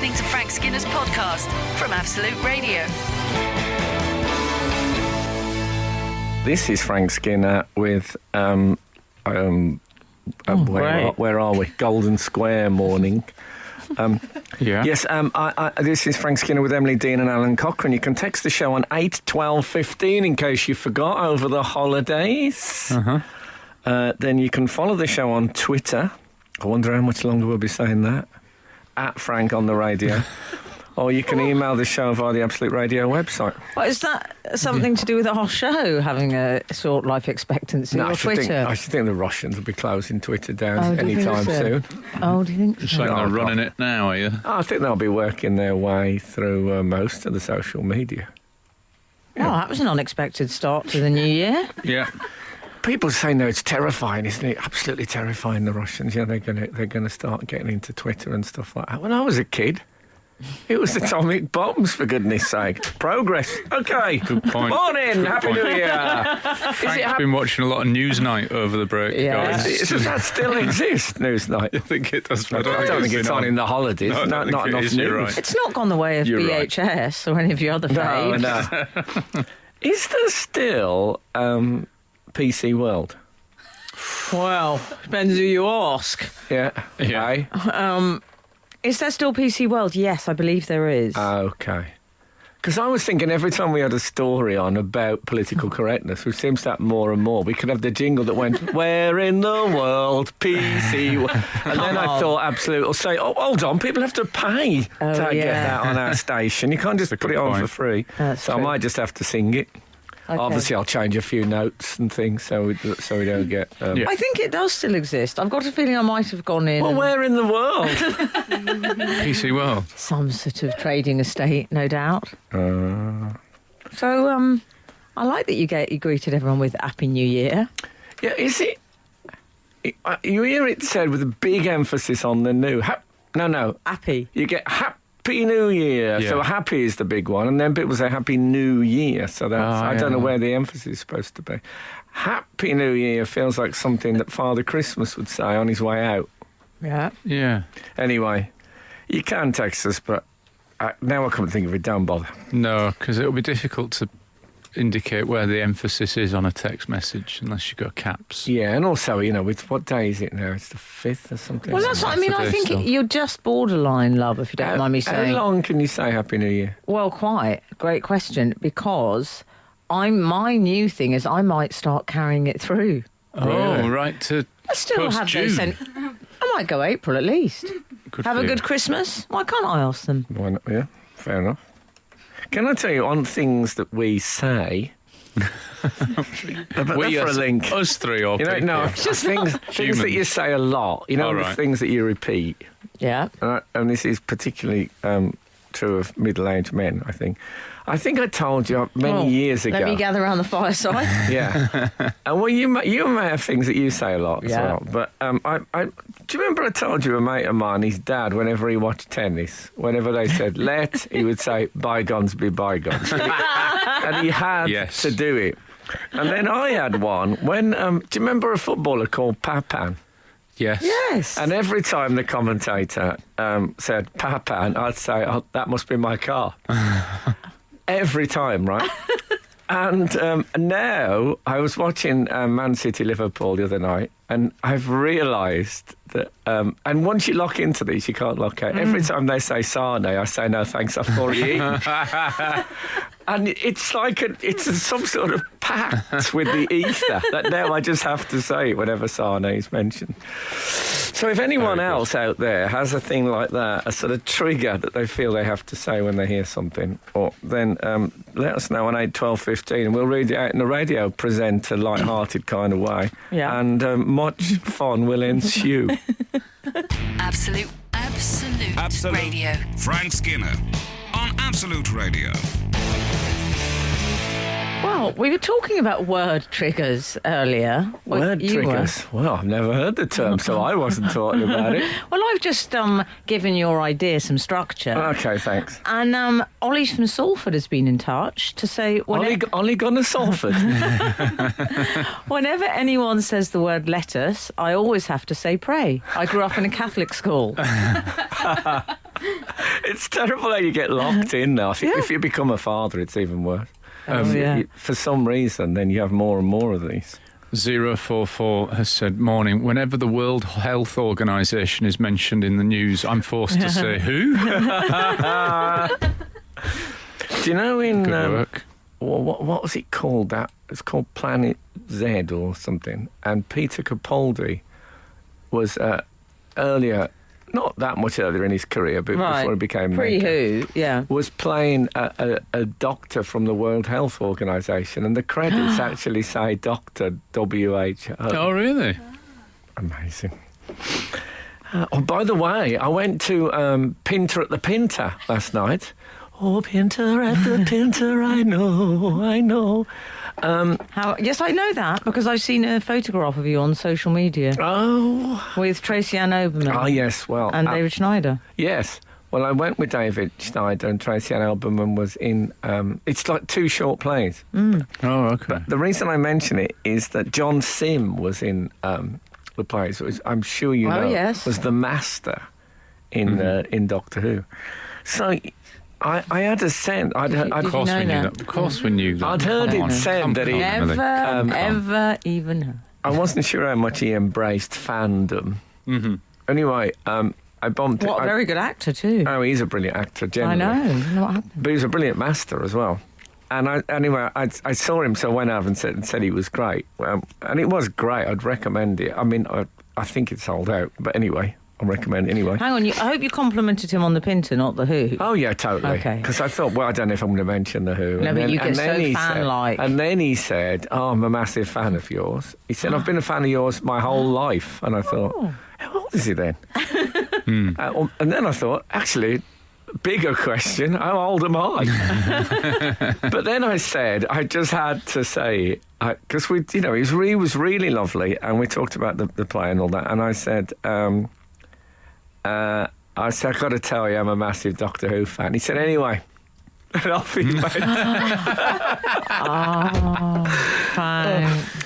listening to Frank Skinner's podcast from Absolute Radio. This is Frank Skinner with where are we? Golden Square morning. Yes, this is Frank Skinner with Emily Dean and Alan Cochrane. You can text the show on 8 12 15 in case you forgot over the holidays. Then you can follow the show on Twitter. I wonder how much longer we'll be saying that. At Frank on the radio. Or you can email the show via the Absolute Radio website. Well, is that something to do with our show, having a short life expectancy, or Twitter? I should think the Russians will be closing Twitter down any time soon. Oh, do you think so? You're they're running it now, are you? I think they'll be working their way through most of the social media. Yeah. Oh, that was an unexpected start to the new year. Yeah. People say, no, it's terrifying, isn't it? Absolutely terrifying, the Russians. Yeah, they're gonna start getting into Twitter and stuff like that. When I was a kid, it was atomic bombs, for goodness sake. Progress. Okay. Good point. Morning. Happy New Year. Frank's been watching a lot of Newsnight over the break. Yeah. Does that still exist, Newsnight? I think it does. I don't think it's on in the holidays. No, not enough news. Right. It's not gone the way of VHS or any of your other faves. No. Is there still PC World? Well, depends who you ask. Yeah. Okay. Is there still PC World? Yes, I believe there is. Okay. Because I was thinking every time we had a story on about political correctness, which seems to happen more and more, we could have the jingle that went, "Where in the world, PC World?" And then I thought, Absolute will say, "Oh, hold on, people have to pay to get that on our station. You can't just put it on for free." That's so true. I might just have to sing it. Okay. Obviously, I'll change a few notes and things so we don't get... I think it does still exist. I've got a feeling I might have gone in... Well, where in the world? PC World. Some sort of trading estate, no doubt. So, I like that you greeted everyone with Happy New Year. Yeah, is it... You hear it said with a big emphasis on the new. Happy. You get Happy New Year. Yeah. So happy is the big one, and then people say Happy New Year. So that's I don't know where the emphasis is supposed to be. Happy New Year feels like something that Father Christmas would say on his way out. Yeah. Yeah. Anyway, you can text us, but now I come to think of it, don't bother. No, because it'll be difficult to indicate where the emphasis is on a text message unless you've got caps. Yeah, and also, with what day is it now? It's the 5th or something. Well, that's what I mean. I think you're just borderline, love, if you don't mind me saying. How long can you say Happy New Year? Well, quite. Great question, because my new thing is I might start carrying it through. Oh, really? Right, to I still have those. I might go April at least. Have a good Christmas. Why can't I ask them? Why not? Yeah, fair enough. Can I tell you on things that we say? We for a link. Us three or people? No, just things that you say a lot. The things that you repeat. Yeah. And this is particularly true of middle-aged men, I think. I think I told you many years ago. Let me gather around the fireside. Yeah. And well, you may have things that you say a lot as well. But do you remember I told you a mate of mine, his dad, whenever he watched tennis, whenever they said let, he would say bygones be bygones. And he had to do it. And then I had one when, do you remember a footballer called Papan? Yes. And every time the commentator said Papan, I'd say, oh, that must be my car. Every time, right? And now I was watching Man City Liverpool the other night, and I've realised that. And once you lock into these, you can't lock out. Every time they say Sane, I say no thanks. I've already eaten. And it's like some sort of pact with the ether that now I just have to say it whenever Sane is mentioned. So if anyone else out there has a thing like that, a sort of trigger that they feel they have to say when they hear something, then let us know on 8 12 15 and we'll read it out in the radio presenter, light-hearted kind of way. Yeah. And much fun will ensue. Absolute Radio. Frank Skinner on Absolute Radio. Well, we were talking about word triggers earlier. Word triggers? Well, I've never heard the term, so I wasn't talking about it. Well, I've just given your idea some structure. Okay, thanks. And Ollie from Salford has been in touch to say... Ollie gone to Salford? Whenever anyone says the word lettuce, I always have to say pray. I grew up in a Catholic school. It's terrible how you get locked in now. I think if you become a father, it's even worse. For some reason, then you have more and more of these. 044 has said, morning, whenever the World Health Organisation is mentioned in the news, I'm forced to say, who? Do you know in... Good work. What was it called? It's called Planet Z or something. And Peter Capaldi was earlier, not that much earlier in his career, but before he became Pre-Who, was playing a doctor from the World Health Organisation, and the credits actually say Dr. WHO. Oh, really? Amazing. By the way, I went to Pinter at the Pinter last night. Oh, Pinter at the Pinter, I know. Yes, I know that because I've seen a photograph of you on social media. Oh. With Tracy Ann Oberman. Oh, yes, well. And David Schneider. Yes. Well, I went with David Schneider, and Tracy Ann Oberman was in... it's like 2 short plays. Mm. Oh, okay. But the reason I mention it is that John Sim was in the plays. I'm sure you know. Yes. Was the master in Doctor Who. So... I had a sense. Of course we knew that. Of course we knew that. I'd heard it said that he ever even heard. I wasn't sure how much he embraced fandom. Mm-hmm. Anyway, I bumped. What a very good actor too. Oh, he's a brilliant actor. Generally. I know what happened. But he's a brilliant master as well. And I saw him, so I went out and said he was great. And it was great. I'd recommend it. I mean, I think it's sold out, but anyway. I'll recommend it anyway. Hang on, I hope you complimented him on the Pinter, not the Who. Oh, yeah, totally. Okay. Because I thought, well, I don't know if I'm going to mention the Who. No, but you get so fan-like. And then he said, oh, I'm a massive fan of yours. He said, I've been a fan of yours my whole life. And I thought, how old is he then? And then I thought, actually, bigger question, how old am I? But then I said, I just had to say, because he was really lovely, and we talked about the play and all that, and I said... I said, I've got to tell you, I'm a massive Doctor Who fan. He said, anyway. And off he went.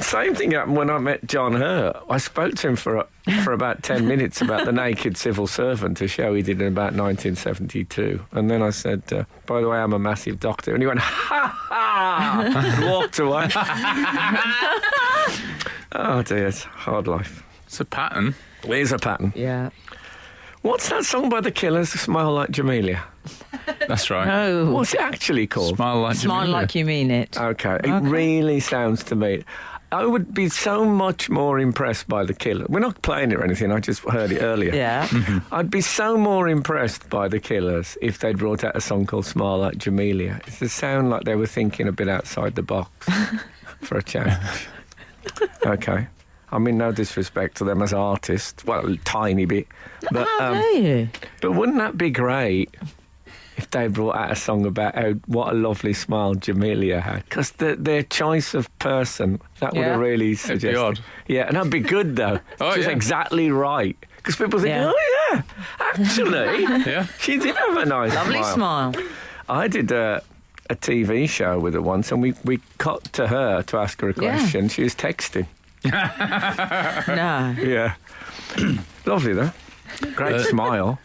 Same thing happened when I met John Hurt. I spoke to him for about 10 minutes about The Naked Civil Servant, a show he did in about 1972. And then I said, by the way, I'm a massive Doctor. And he went, ha ha! And walked away. Oh, dear, it's a hard life. It's a pattern. It is a pattern. Yeah. What's that song by the Killers, Smile Like Jamelia? That's right. Oh. What's it actually called? Smile Like Smile Jamelia. Like You Mean It. Okay. It really sounds to me... I would be so much more impressed by the Killers. We're not playing it or anything, I just heard it earlier. Yeah. I'd be so more impressed by the Killers if they'd brought out a song called Smile Like Jamelia. It would sound like they were thinking a bit outside the box for a change. Okay. I mean, no disrespect to them as artists. Well, a tiny bit. But, How dare you? But wouldn't that be great if they brought out a song about what a lovely smile Jamelia had? Because their choice of person, that would have really suggested... It'd be odd. Yeah, and that'd be good, though. She's exactly right. Because people think, oh, yeah, actually, she did have a nice lovely smile. I did a TV show with her once, and we cut to her to ask her a question. She was texting. No. Yeah. Lovely, though. Great smile.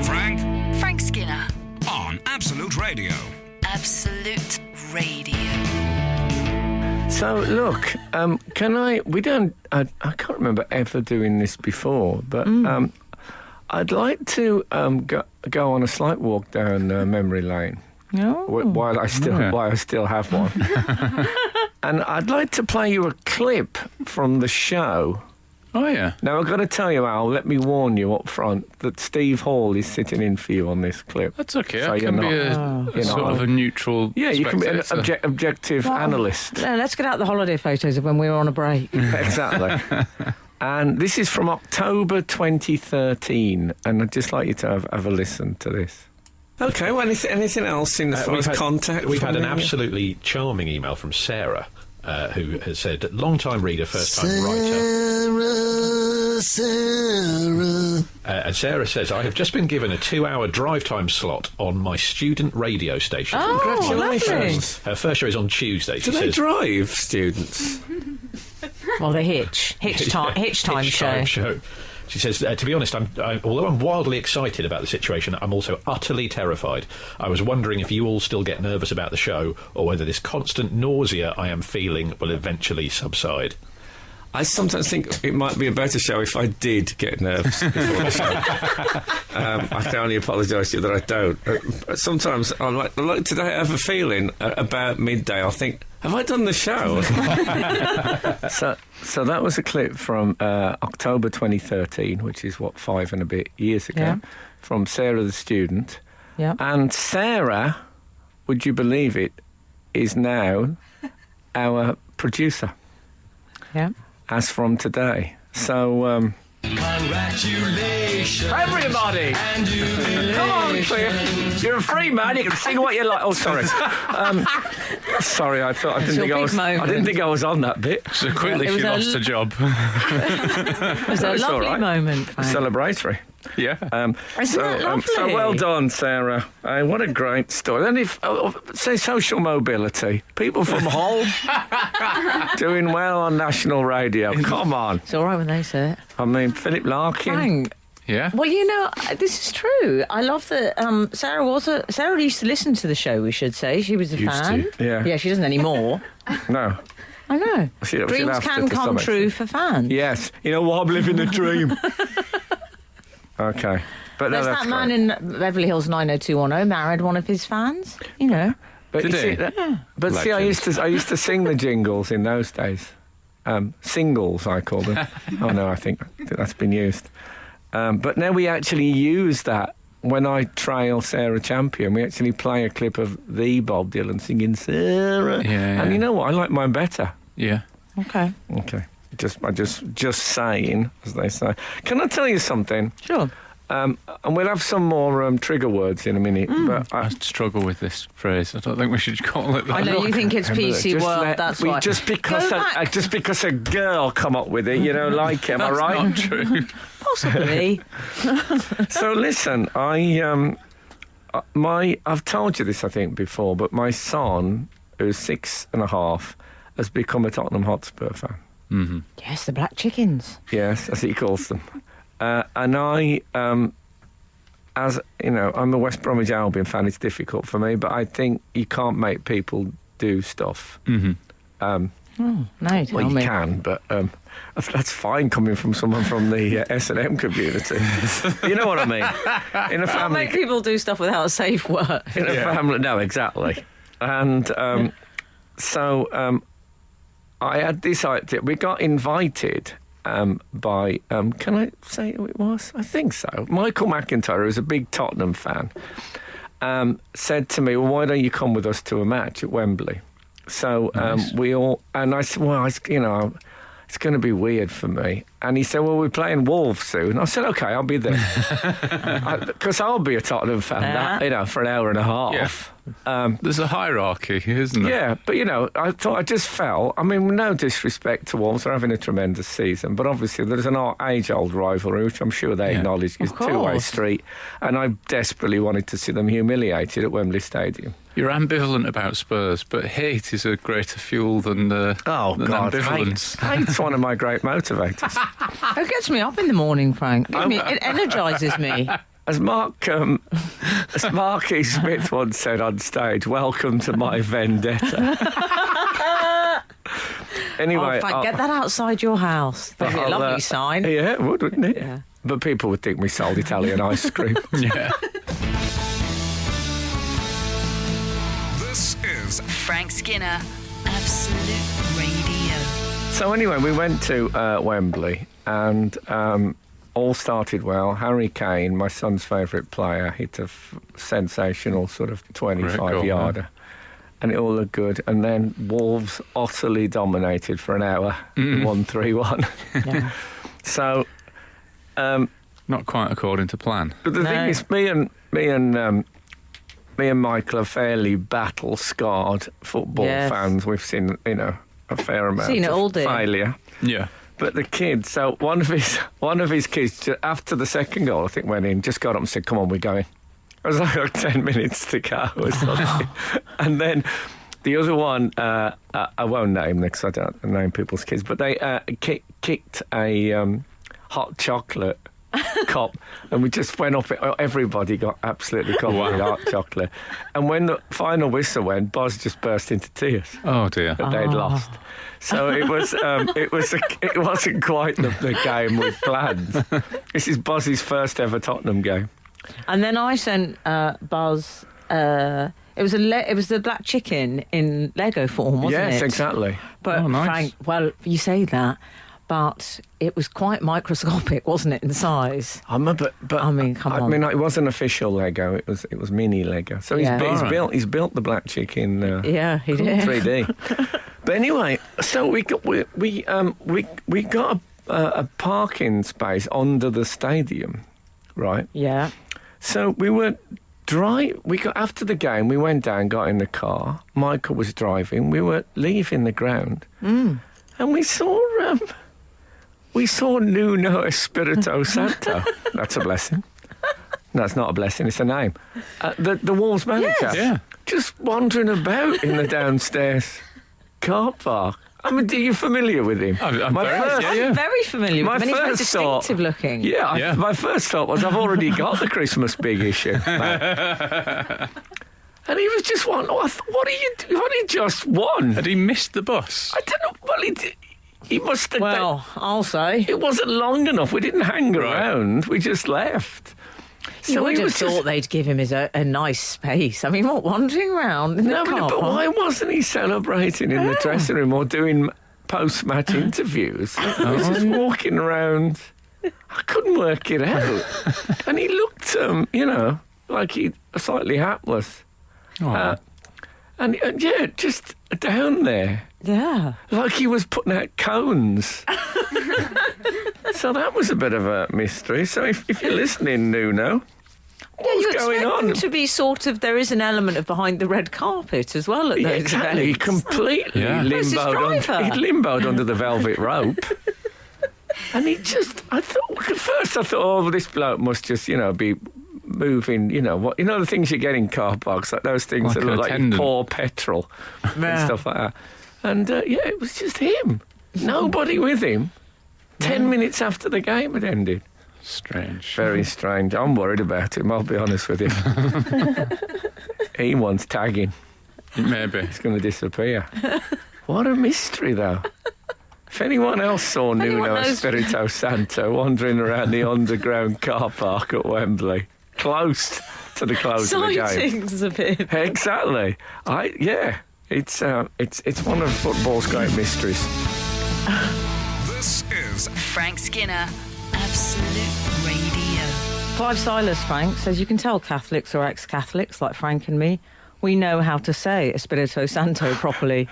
Frank Skinner. On Absolute Radio. Absolute Radio. So, look, can I... I can't remember ever doing this before, but I'd like to go on a slight walk down memory lane. Oh. While I still have one. And I'd like to play you a clip from the show. Oh, yeah. Now, I've got to tell you, Al, let me warn you up front that Steve Hall is sitting in for you on this clip. That's okay. So I can be a sort of a neutral you can be an spectator. objective analyst. No, let's get out the holiday photos of when we were on a break. Exactly. And this is from October 2013, and I'd just like you to have a listen to this. Okay, well, anything else in as far as contact? We've had an absolutely charming email from Sarah, who has said, long-time reader, first-time writer. Sarah. And Sarah says, I have just been given a 2-hour drive time slot on my student radio station. Oh, congratulations. Her first show is on Tuesday. Do they drive, students? Well, the Hitch time show. She says, to be honest, although I'm wildly excited about the situation, I'm also utterly terrified. I was wondering if you all still get nervous about the show, or whether this constant nausea I am feeling will eventually subside. I sometimes think it might be a better show if I did get nervous before the show. I can only apologise to you that I don't. Sometimes I'm like today I have a feeling about midday I'll think, have I done the show? So that was a clip from October 2013, which is, 5 and a bit years ago, from Sarah the student. Yeah. And Sarah, would you believe it, is now our producer. Yeah. As from today. So, Congratulations. everybody! Come on, Cliff. You're a free man. You can sing what you like. Oh, sorry. Sorry, I didn't think I was on that bit. So quickly she lost a job. It was a It's all lovely right. moment, Frank. Celebratory. Yeah. Isn't that lovely? So well done, Sarah. What a great story. And if say social mobility, people from Hull doing well on national radio. Come on. It's all right when they say it. I mean, Philip Larkin. Frank. Yeah. Well, this is true. I love that Sarah used to listen to the show, we should say. She was a Used fan. to. Yeah. Yeah, she doesn't anymore. No. I know. She'll Dreams have to can come some true extent. for fans. Yes. You know what? I'm living the dream. Okay. But no, There's that's that man great. in Beverly Hills 90210 married one of his fans, you know. But Did you see, he? But see, I used to sing the jingles in those days. Singles, I call them. Oh no, I think that's been used. But now we actually use that when I trail Sarah Champion. We actually play a clip of the Bob Dylan singing Sarah. Yeah. And you know what? I like mine better. Yeah. Okay. Okay. Just saying, as they say. Can I tell you something? Sure. And we'll have some more trigger words in a minute. But I struggle with this phrase. I don't think we should call it that. I know you think it's PC Just world, let- that's we- why. just Go back. because a girl come up with it, like am I That's right? not true. Possibly. So listen, I've told you this I think before, but my son, who's 6.5, has become a Tottenham Hotspur fan. Mm-hmm. Yes, the black chickens. Yes, as he calls them. And I, as you know, I'm a West Bromwich Albion fan. It's difficult for me, but I think you can't make people do stuff. Mm-hmm. No, tell Well, you me. can, but that's fine coming from someone from the S&M community. You know what I mean? In a Can't family, make people do stuff without a safe word. in a family. No, exactly. And so I had this idea. We got invited by. Can I say who it was? I think so. Michael McIntyre, who's a big Tottenham fan, said to me, "Well, why don't you come with us to a match at Wembley?" So Nice. we all, and I said, well, it's going to be weird for me. And he said, well, we're playing Wolves soon. I said, okay, I'll be there. Because I'll be a Tottenham fan, for an hour and a half. There's a hierarchy, isn't there? Yeah, but I thought I just felt. I mean, no disrespect to Wolves, they're having a tremendous season, but obviously there's an age-old rivalry, which I'm sure they acknowledge is a two-way course. street, and I desperately wanted to see them humiliated at Wembley Stadium. You're ambivalent about Spurs, but hate is a greater fuel than ambivalence. Hate's one of my great motivators. It gets me up in the morning, Frank. It energises me. As Marky Smith once said on stage, welcome to my vendetta. Anyway, Frank, get that outside your house. That'd be a lovely sign. Yeah, it would, wouldn't it? Yeah. But people would think we sold Italian ice cream. Yeah. This is Frank Skinner, Absolute Radio. So anyway, we went to Wembley and all started well. Harry Kane, my son's favourite player, hit a sensational sort of 25-yarder. And it all looked good. And then Wolves utterly dominated for an hour, 1-3-1. Yeah. So Not quite according to plan. but the thing is, me and Michael are fairly battle-scarred football Yes. fans. We've seen, a fair amount Seen it of all, dear. failure. Yeah. But the kids, so one of his kids, after the second goal, I think, went in, just got up and said, come on, we're going. It was like 10 minutes to go or something. And then the other one, I won't name them because I don't name people's kids, but they kicked a hot chocolate cup, and we just went up it. Everybody got absolutely covered with hot chocolate. And when the final whistle went, Buzz just burst into tears Oh dear. that they'd lost. So it wasn't quite the game we'd planned. This is Buzz's first ever Tottenham game. And then I sent Buzz. It was the black chicken in Lego form, wasn't it? Yes, exactly. But Oh, nice. Frank, well, you say that, but it was quite microscopic, wasn't it, in size? I remember, but I mean, come on. I mean, it wasn't official Lego. It was mini Lego. So Yeah. he's built the black chicken. Yeah, he did. 3D. But anyway, so we got a parking space under the stadium, right? Yeah. So we got after the game. We went down, got in the car. Michael was driving. We were leaving the ground, and we saw Nuno Espirito Santo. That's a blessing. No, it's not a blessing. It's a name. The Wolves manager. Yes. Yeah. Just wandering about in the downstairs car park. I mean, are you familiar with him? I'm My very, first- yeah, I'm yeah. very familiar with My him, and he's very first thought- distinctive looking. Yeah, Yeah. my first thought was I've already got the Christmas big issue. And he was just one. What are you? You've only just won. Had he missed the bus? I don't know. Well, he must have. Well, I'll say. It wasn't long enough. We didn't hang Right. around. We just left. You would he have was thought just- they'd give him a nice space. I mean, what, wandering around in the No, car but park? why wasn't he celebrating in the dressing room or doing post-match interviews? He was just walking around. I couldn't work it out. And he looked, like he slightly hapless. Oh. And yeah, just down there, Yeah. like he was putting out cones. So that was a bit of a mystery. So if you're listening, Nuno, what's you going expect on? them to be sort of, there is an element of behind the red carpet as well at Yeah, those exactly. He events. completely Yeah. Where's his driver? he limboed under the velvet rope. And at first I thought, oh, this bloke must just, be moving, the things you get in car parks, like those things Like that an look like you attendant. pour petrol and Yeah. stuff like that. And it was just him. Nobody with him. 10 minutes after the game had ended. Strange. Very strange. I'm worried about him, I'll be honest with you. He wants tagging. Maybe. It's going to disappear. What a mystery, though. If anyone else saw anyone Nuno knows- Espirito Santo wandering around the underground car park at Wembley, close to the close of the game. Sightings of him. Exactly. It's one of football's great mysteries. This is Frank Skinner, Absolute Radio. Clive Silas, Frank, says you can tell Catholics or ex-Catholics like Frank and me, we know how to say Espirito Santo properly.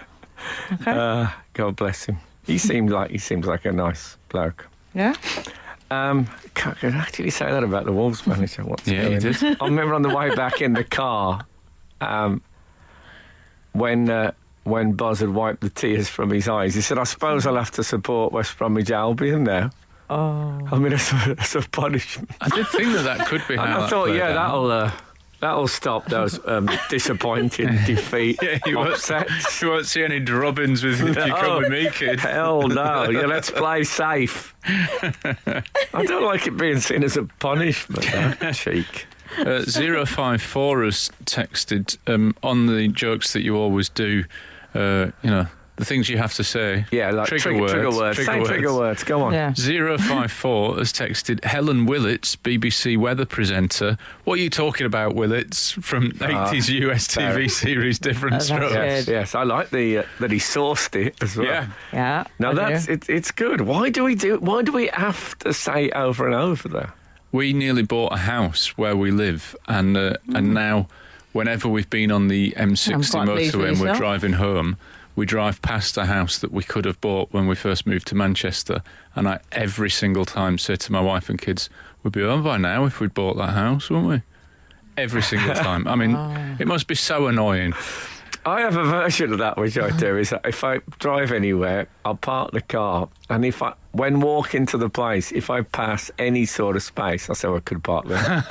Okay. God bless him. He seems like a nice bloke. Yeah? Could actually say that about the Wolves manager. What's Yeah, you going did. on? I remember on the way back in the car, when Buzz had wiped the tears from his eyes, he said, "I suppose I'll have to support West Bromwich Albion now." Oh. I mean, it's a punishment. I did think that could be how And I that thought, played yeah, out. that'll stop those disappointing defeat You upsets. won't see any drubbins with if you come with me, kid. Hell no! Yeah, let's play safe. I don't like it being seen as a punishment. Though. Cheek. 054 has texted on the jokes that you always do, the things you have to say. Yeah, like trigger words. Say trigger words. Go on. Yeah. 054 has texted Helen Willits, BBC weather presenter. What are you talking about, Willits? From 80s US TV series Different That's Strokes. good. Yes. I like that he sourced it as well. Yeah. Yeah. No, I do. that's it's good. Why do we have to say it over and over though? We nearly bought a house where we live, and now whenever we've been on the M60 I'm quite pleased with motorway and we're yourself. driving home, we drive past a house that we could have bought when we first moved to Manchester, and I every single time say to my wife and kids, we'd be home by now if we'd bought that house, wouldn't we? Every single time. I mean, it must be so annoying. I have a version of that which I do is that if I drive anywhere, I'll park the car, and when walking to the place, if I pass any sort of space, I say I could park there.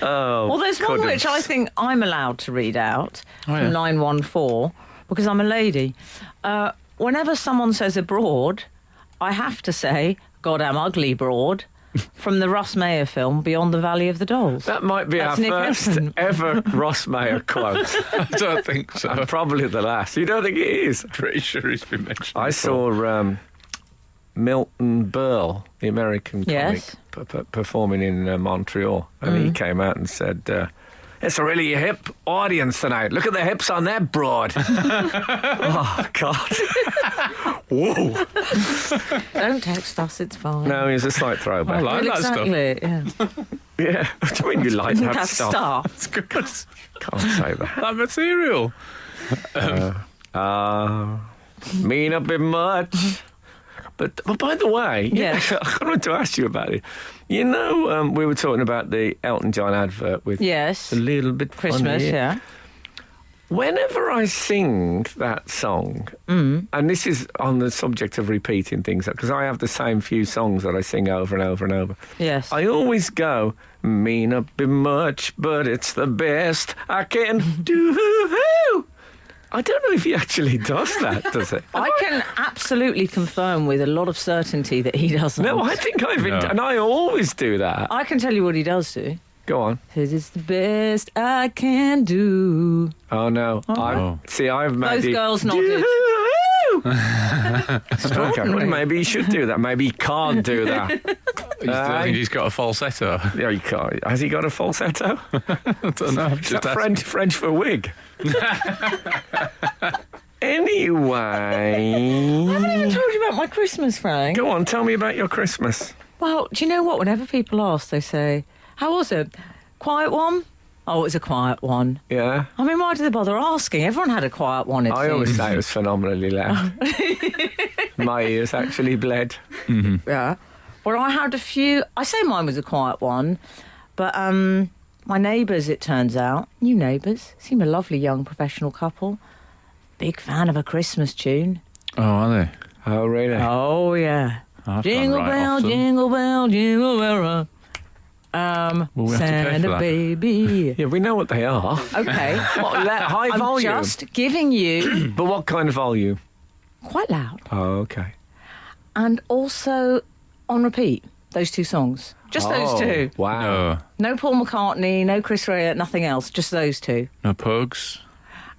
Well, there's one couldn't. which I think I'm allowed to read out Oh, yeah. from 914 because I'm a lady. whenever someone says abroad, I have to say, goddamn ugly broad, from the Russ Meyer film Beyond the Valley of the Dolls. That might be That's our Nick first Emerson. ever Ross Mayer quote. I don't think so. And probably the last. You don't think it is? Pretty sure he's been mentioned. I before. saw Milton Berle, the American comic, Yes. performing in Montreal, and he came out and said, it's a really hip audience tonight. Look at the hips on that broad. Oh, God. Whoa. Don't text us, it's fine. No, it's a slight throwback. I like Well, that stuff. exactly, yeah. Yeah. What do you mean you like that That stuff? stuff. It's good. Can't say that. That material. Mean a bit much. But by the way, Yeah. I wanted to ask you about it. You know, we were talking about the Elton John advert with Yes. a little bit Christmas, funny. yeah. Whenever I sing that song, and this is on the subject of repeating things, because I have the same few songs that I sing over and over and over, Yes. I always go, mean a bit much, but it's the best I can do. I don't know if he actually does that, does it? I can absolutely confirm with a lot of certainty that he doesn't. No, I think and I always do that. I can tell you what he does do. Go on. Says it's the best I can do. Oh no! Oh. I've made Both it. girls nodded. Okay, well, maybe he should do that. Maybe he can't do that. You don't think he's got a falsetto? Yeah, he can't. Has he got a falsetto? I don't know. Is that French for wig? Anyway, I haven't even told you about my Christmas, Frank. go on. Tell me about your Christmas. Well, do you know what? Whenever people ask, they say, how was it? Quiet one? Oh, it was a quiet one. Yeah, I mean, why do they bother asking? Everyone had a quiet one, it I always seems. say it was phenomenally loud. My ears actually bled. Yeah. Well, I had a few... I say mine was a quiet one, but my neighbours, it turns out, new neighbours, seem a lovely young professional couple. Big fan of a Christmas tune. Oh, are they? Oh, really? Oh, yeah. I've Jingle gone right bell, off them. jingle bell, jingle bell rock. Well, we have to pay Santa for that. baby. Yeah, we know what they are. Okay. High I'm volume. just giving you But what kind of volume? quite loud. Oh, okay. And also on repeat, those two songs. Just those two. Wow. No, No Paul McCartney, no Chris Rea, nothing else. Just those two. no pugs.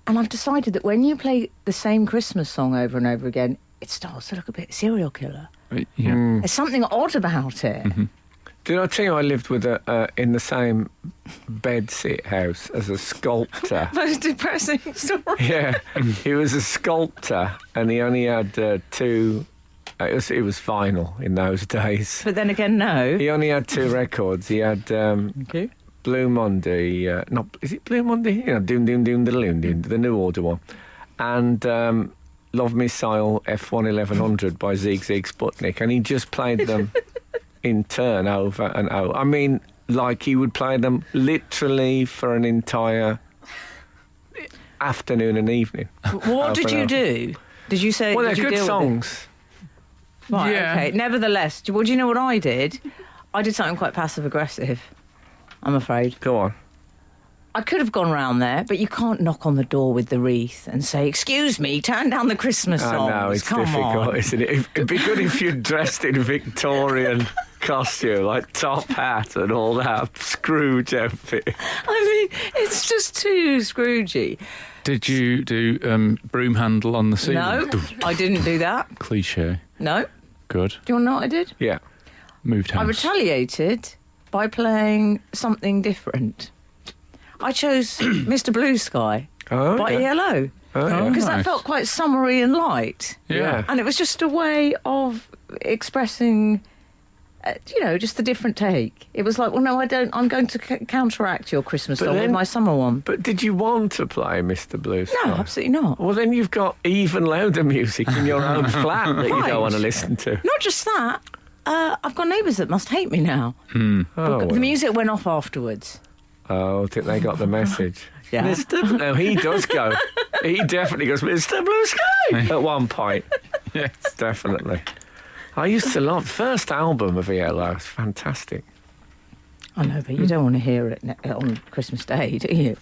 And I've decided that when you play the same Christmas song over and over again, it starts to look a bit serial killer. Yeah. There's something odd about it. Did I tell you I lived with in the same bedsit house as a sculptor? Most depressing story. Yeah, he was a sculptor, and he only had two. It was vinyl in those days. But then again, no. He only had two records. He had Okay. Blue Monday. Is it Blue Monday? You know, Doom Doom Doom Doom Doom, the New Order one, and Love Missile F1 1100 by Zig Zig Sputnik, and he just played them in turn over and over. I mean, like he would play them literally for an entire afternoon and evening. What did you do? Did you say? Well, did they're you good deal with it? songs. Right, Yeah. okay. Nevertheless, do you know what I did? I did something quite passive-aggressive, I'm afraid. Go on. I could have gone round there, but you can't knock on the door with the wreath and say, excuse me, turn down the Christmas I songs. know, it's Come difficult, on. isn't it? It'd be good if you'd dressed in Victorian costume, like top hat and all that Scrooge outfit. I mean, it's just too Scroogey. Did you do broom handle on the ceiling? No, I didn't do that. Cliche. No. Do Good. you want to know what I did? Yeah. Moved house. I retaliated by playing something different. I chose Mr. Blue Sky Oh, by okay. ELO. Oh, yeah. Because that nice. felt quite summery and light. Yeah. And it was just a way of expressing, just a different take. It was like, well, no, I don't. I'm going to counteract your Christmas But song with then- my summer one. But did you want to play Mr. Blue Sky? No, absolutely not. Well, then you've got even louder music in your own flat that you Right. don't want to listen to. Not just that. I've got neighbours that must hate me now. Oh, well. The music went off afterwards. Oh, I think they got the message. Yeah. Mr. No, he does go. He definitely goes, Mr. Blue Sky, at one point. Yes. Definitely. I used to love the first album of ELO. It's fantastic. I know, but you don't want to hear it on Christmas Day, do you?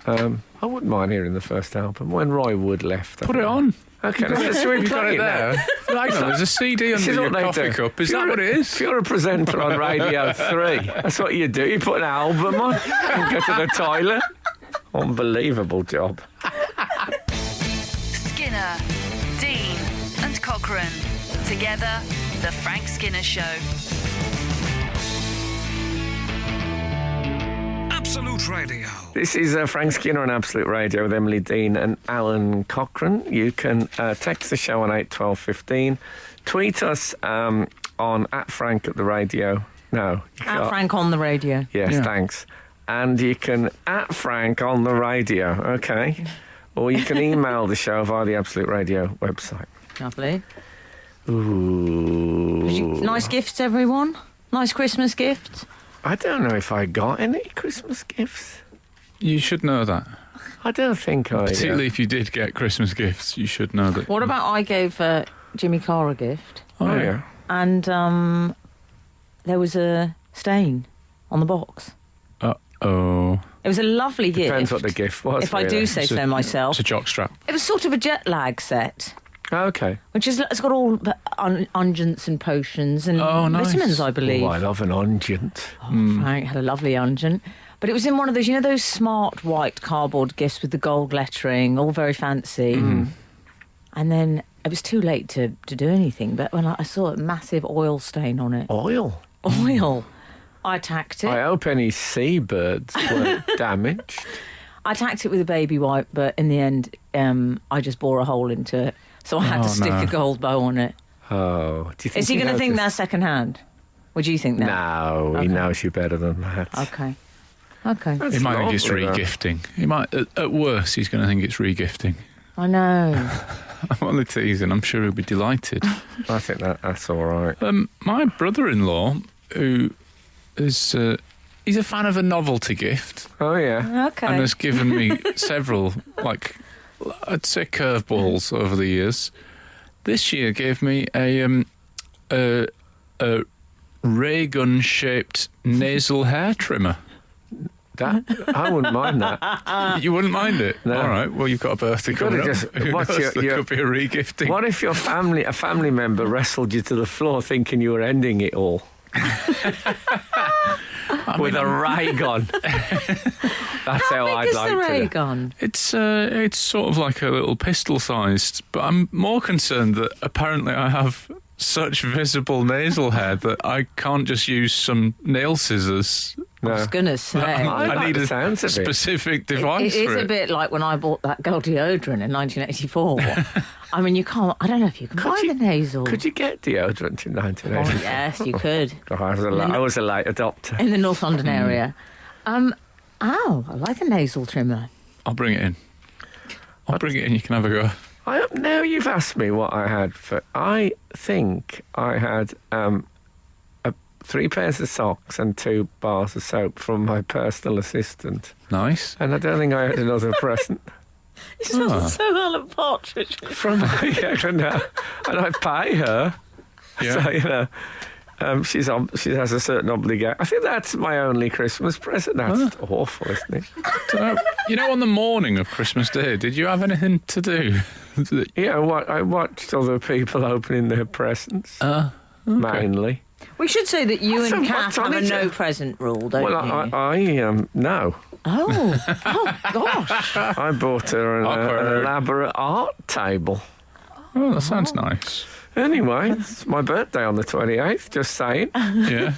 I wouldn't mind hearing the first album. When Roy Wood left. I Put think it on. Okay, let's You got it there. Hang on, there's a CD This under is your what they coffee do. cup. Is If that you're what it is? If you're a presenter on Radio 3, that's what you do. You put an album on and go to the toilet. Unbelievable job. Skinner, Dean, and Cochrane. Together, The Frank Skinner Show. Absolute Radio. This is Frank Skinner on Absolute Radio with Emily Dean and Alan Cochrane. You can text the show on 81215. Tweet us on @Frank at the radio. No. you At can't. Frank on the radio. Yes, Yeah. thanks. And you can @Frank on the radio, okay? Or you can email the show via the Absolute Radio website. Lovely. Ooh. Nice gifts, everyone. Nice Christmas gifts. I don't know if I got any Christmas gifts. You should know that. I don't think I... Particularly if you did get Christmas gifts, you should know that. What about I gave Jimmy Carr a gift, Oh, yeah. and there was a stain on the box. Uh-oh. It was a lovely gift. Depends what the gift was. If I really. do say so myself. It's a jockstrap. It was sort of a jet lag set, Okay. which is it's got all the unguents and potions and Oh, nice. vitamins, I believe. Oh, I love an unguent. Frank had a lovely unguent. But it was in one of those, you know, those smart white cardboard gifts with the gold lettering, all very fancy. And then it was too late to do anything. But when I saw a massive oil stain on it, Oil. oil, I attacked it. I hope any seabirds weren't damaged. I attacked it with a baby wipe, but in the end, I just bore a hole into it. So I had Oh, to stick no. a gold bow on it. Oh, do you think Is he going to think noticed? that's second hand? Would you think that? No, he Okay. knows you better than that. Okay. Okay. That's He might think it's lovely, though. regifting. He might, at worst, he's going to think it's regifting. I know. I'm only teasing. I'm sure he'll be delighted. I think that's all right. My brother-in-law, who is he's a fan of a novelty gift, Oh, yeah. Okay. and has given me several, like I'd say, curveballs over the years. This year gave me a ray gun-shaped nasal hair trimmer. That I wouldn't mind that. You wouldn't mind it? No. All right. Well, you've got a birthday Gotta coming up. just- Who what's knows? your- There your- could be a regifting. What if a family member wrestled you to the floor thinking you were ending it all? With a ray gun. That's how How I'd big is like the ray to. gun? It's sort of like a little pistol-sized, but I'm more concerned that apparently I have such visible nasal hair that I can't just use some nail scissors. I was going to say. I like need the a sounds of it. specific device It for is it. a bit like when I bought that girl deodorant in 1984. I mean, you can't. I don't know if you can buy you- the nasal. Could you get deodorant in Oh, 1980? yes, you could. I was a late adopter. In the North London area. I like a nasal trimmer. I'll bring it in. I'll bring it in. You can have a go. Now you've asked me what I had for. I think I had 3 pairs of socks and 2 bars of soap from my personal assistant, Nice. and I don't think I had another present It sounds so Alan Partridge. from yeah, and I pay her. Yeah. So you know. She has a certain obligation. I think that's my only Christmas present. That's awful, isn't it? You know, on the morning of Christmas Day, did you have anything to do? Yeah, I watched other people opening their presents, mainly. We should say that you What's and a- Kath what's have on a it? no present rule, don't Well, you? no. Oh gosh. I bought her Awkward. an elaborate art table. Oh, that sounds nice. Anyway, it's my birthday on the 28th, just saying. Yeah.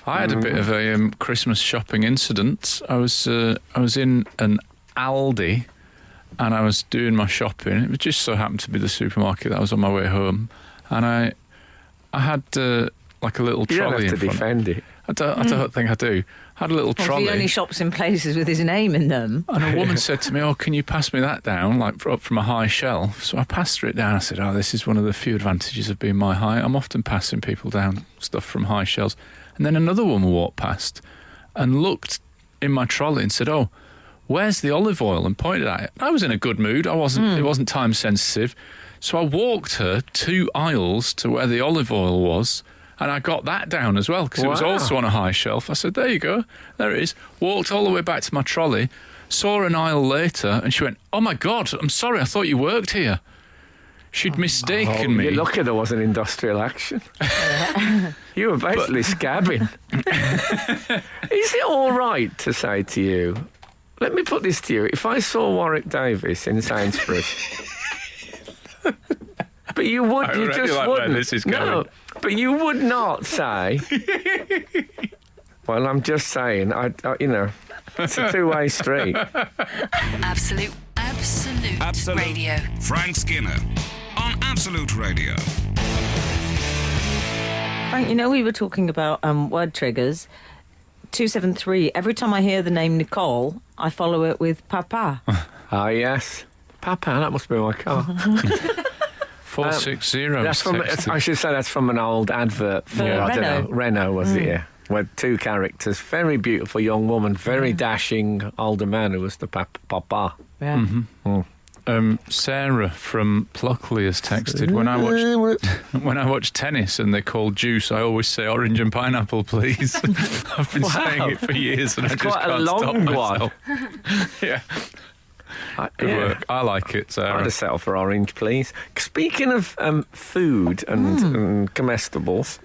I had a bit of a Christmas shopping incident. I was in an Aldi and I was doing my shopping. It just so happened to be the supermarket that I was on my way home, and I had like a little You don't trolley have in to front. defend it. I don't think I do. I had a little Well, trolley. he only shops in places with his name in them. And a woman said to me, "Oh, can you pass me that down, like up from a high shelf?" So I passed her it down. I said, "Oh, this is one of the few advantages of being my height. I'm often passing people down stuff from high shelves." And then another woman walked past and looked in my trolley and said, "Oh, where's the olive oil?" and pointed at it. I was in a good mood. I wasn't. It wasn't time sensitive. So I walked her 2 aisles to where the olive oil was. And I got that down as well because it was Wow. also on a high shelf. I said, "There you go. There it is." Walked all the way back to my trolley, saw her an aisle later, and she went, "Oh my God, I'm sorry, I thought you worked here." She'd mistaken me. You're lucky there wasn't industrial action. You were basically scabbing. Is it all right to say to you, let me put this to you, if I saw Warwick Davis in Sainsbury's, but you would, I you really just like where wouldn't. this is No, going. but you would not say, well, I'm just saying, I it's a two-way street. Absolute Radio. Frank Skinner on Absolute Radio. Frank, we were talking about word triggers. 273, every time I hear the name Nicole, I follow it with Papa. Ah, yes. Papa, that must be my car. 460. That's from, I should say that's from an old advert for, I don't know, Renault, was it? Yeah. Where two characters, very beautiful young woman, very dashing older man who was the Papa. Yeah. Sarah from Pluckley has texted, when I watch tennis and they call juice, I always say orange and pineapple, please. I've been saying it for years and It's I just quite a can't stop long myself. Yeah. Good Yeah. work. I like it, Sarah. I'd have settled for orange, please. Speaking of food and comestibles,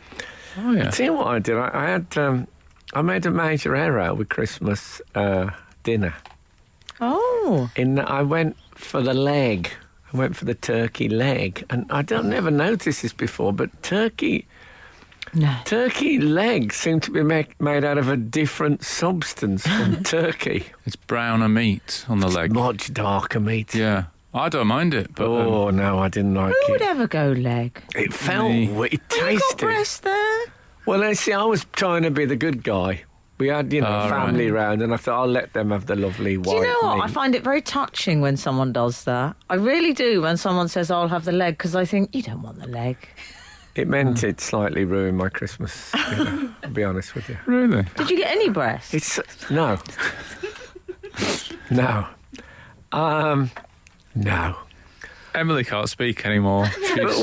Oh, yeah. I tell you what I did. I made a major error with Christmas dinner. Oh. In that I went for the leg. I went for the turkey leg, and I never noticed this before, but turkey legs seem to be made out of a different substance from turkey. It's browner meat on the leg. Much darker meat. Yeah. I don't mind it, but Oh no, I didn't like Who would it. ever go leg? It felt. Me. It You got tasted. breast there? Well, I see. I was trying to be the good guy. We had, family round, and I thought I'll let them have the lovely white Do you know what? meat. I find it very touching when someone does that. I really do when someone says, I'll have the leg, because I think, you don't want the leg. It meant it slightly ruined my Christmas dinner, I'll be honest with you. really? Did you get any breast? It's no. No. No. Emily can't speak anymore. But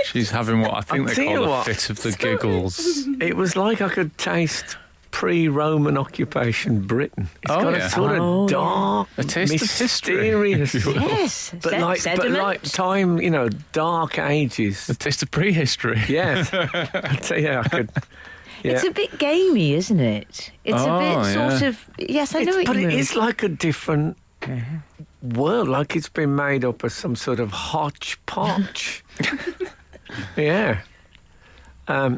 She's having what I think I'll they tell you call a what. fit of the giggles. It was like I could taste pre-Roman occupation Britain. It's Oh, got yeah. a sort of dark, A taste of history, mysterious, if you will. Yes. but like time, dark ages. A taste of prehistory. Yes, I tell you, I could. Yeah. It's a bit gamey, isn't it? It's a bit yeah. sort of... Yes, I know what But you it mean. is like a different world, like it's been made up of some sort of hodgepodge. Yeah. I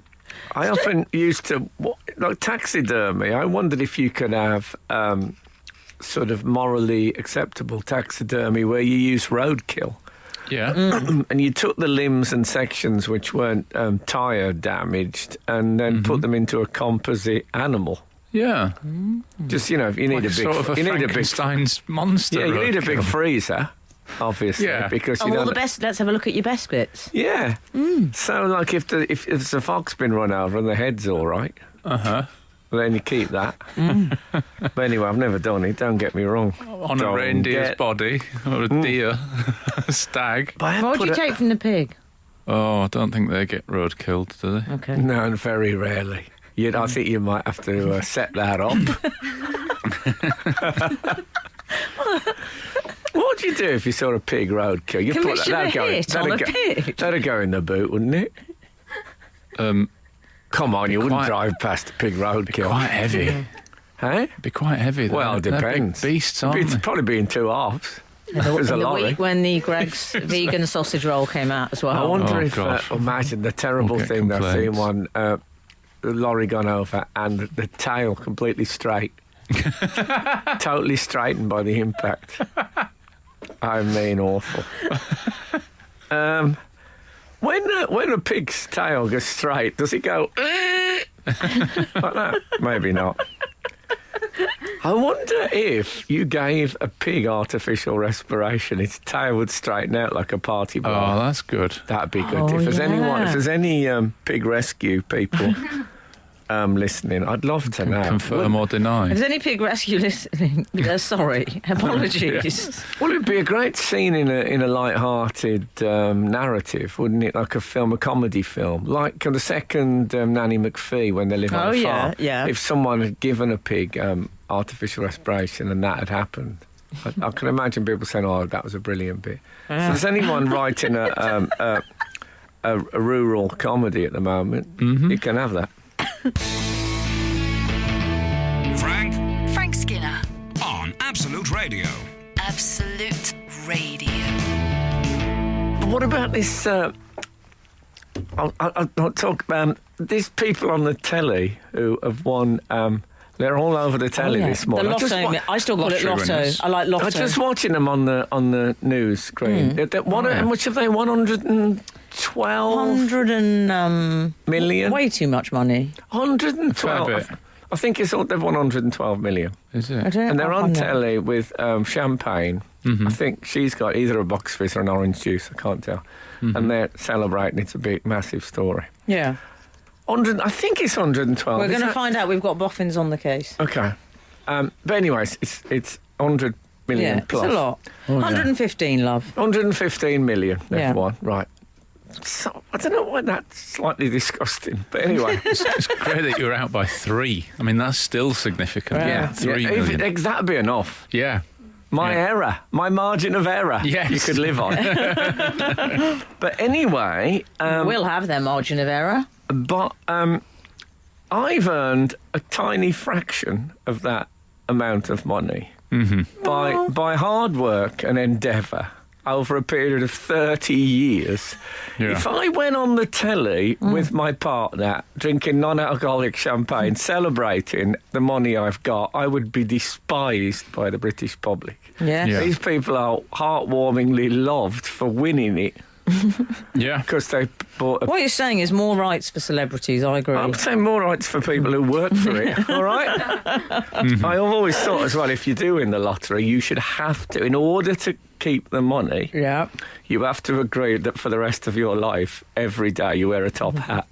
often used to, like taxidermy, I wondered if you could have sort of morally acceptable taxidermy where you use roadkill. Yeah. And you took the limbs and sections which weren't tyre damaged and then put them into a composite animal. Yeah. Just, if you need Like a big... sort of a you need a big... Frankenstein's monster. Yeah, you need a big roadkill. freezer, obviously, Yeah. because Oh, you well, know... the best... Let's have a look at your best bits. Yeah. So, like, if there's a fox been run over and the head's all right, Uh-huh. well, then you keep that. But anyway, I've never done it, don't get me wrong. On a Don't reindeer's get- body, or a deer, a stag. But I have What would put you take from the pig? Oh, I don't think they get road killed, do they? Okay. No, very rarely. I think you might have to set that up. What would you do if you saw a pig roadkill? You Commission a hit on a pig. That'd go in the boot, wouldn't it? Come on, you wouldn't quite- drive past a pig roadkill. Quite heavy. Hey? It'd be quite heavy. Well, it They're big depends. beasts, aren't It's they? probably be in two halves. In the, There's a in the lorry. week when the Greg's vegan sausage roll came out as well. I wonder Oh, if, gosh. imagine the terrible We'll get thing that I've seen complaints. one, the lorry gone over and the tail completely straight. Totally straightened by the impact. I mean, awful. When a pig's tail goes straight, does it go like that? Maybe not. I wonder if you gave a pig artificial respiration, its tail would straighten out like a party Oh, ball. that's good. That'd be good. Oh, If there's yeah. any pig rescue people listening, I'd love to know. Confirm or deny. If there's any pig rescue listening, sorry, apologies. Well, it'd be a great scene in a light-hearted narrative, wouldn't it? Like a comedy film, like the second Nanny McPhee when they live on Oh, a yeah, farm. yeah. If someone had given a pig artificial respiration and that had happened, I can imagine people saying, "Oh, that was a brilliant bit." So if there's anyone writing a rural comedy at the moment, you can have that. Frank Skinner. on Absolute Radio. Absolute Radio. But what about this? I'll talk about these people on the telly who have won. They're all over the telly this morning. The lotto. I still call it lottery lotto. winners. I like lotto. I'm just watching them on the news screen. How much have they won? 112 million. Way too much money. 112. Fair bit. I think they've won 112 million. Is I it? don't And they're know. on telly with champagne. I think she's got either a box fizz or an orange juice. I can't tell. And they're celebrating. It's a big, massive story. Yeah. 100. I think it's 112. We're Is going to that- find out. We've got boffins on the case. Okay. But anyways, it's 100 million Yeah, plus. it's a lot. 115, love. 115 million they've Yeah. won. Right. So, I don't know why that's slightly disgusting. But anyway. It's great that you're out by 3. I mean, that's still significant. Yeah. 3 If million. that'd be enough. Yeah. My error, my margin of error, Yes. you could live on. But anyway, We'll have their margin of error. but I've earned a tiny fraction of that amount of money by hard work and endeavour over a period of 30 years. Yeah. If I went on the telly with my partner, drinking non-alcoholic champagne, celebrating the money I've got, I would be despised by the British public. Yeah. Yeah. These people are heartwarmingly loved for winning it Yeah. because they bought a... What you're saying is more rights for celebrities. I agree. I'm saying more rights for people who work for it, all right? I've always thought as well, if you do win the lottery, you should have to, in order to keep the money, Yeah. you have to agree that for the rest of your life, every day you wear a top hat.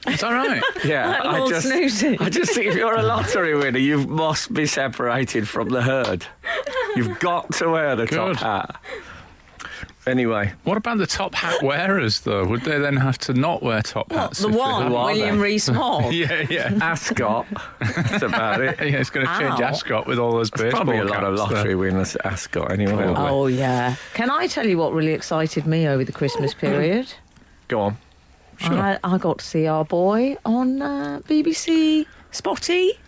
Is that right? Yeah, Like Lord Snooty. I just think if you're a lottery winner, you must be separated from the herd. You've got to wear the top Good. hat. Anyway, What about the top hat wearers, though? Would they then have to not wear top hats? The if they- one, Who are William they? Rees-Mogg. Yeah, yeah. Ascot, that's about it. Yeah, it's going to change Ow. Ascot with all those baseball Probably a lot of caps, lottery winners at Ascot anyway. Probably. aren't Oh, yeah. Can I tell you what really excited me over the Christmas period? they? Go on. Sure. I got to see our boy on BBC Spotty.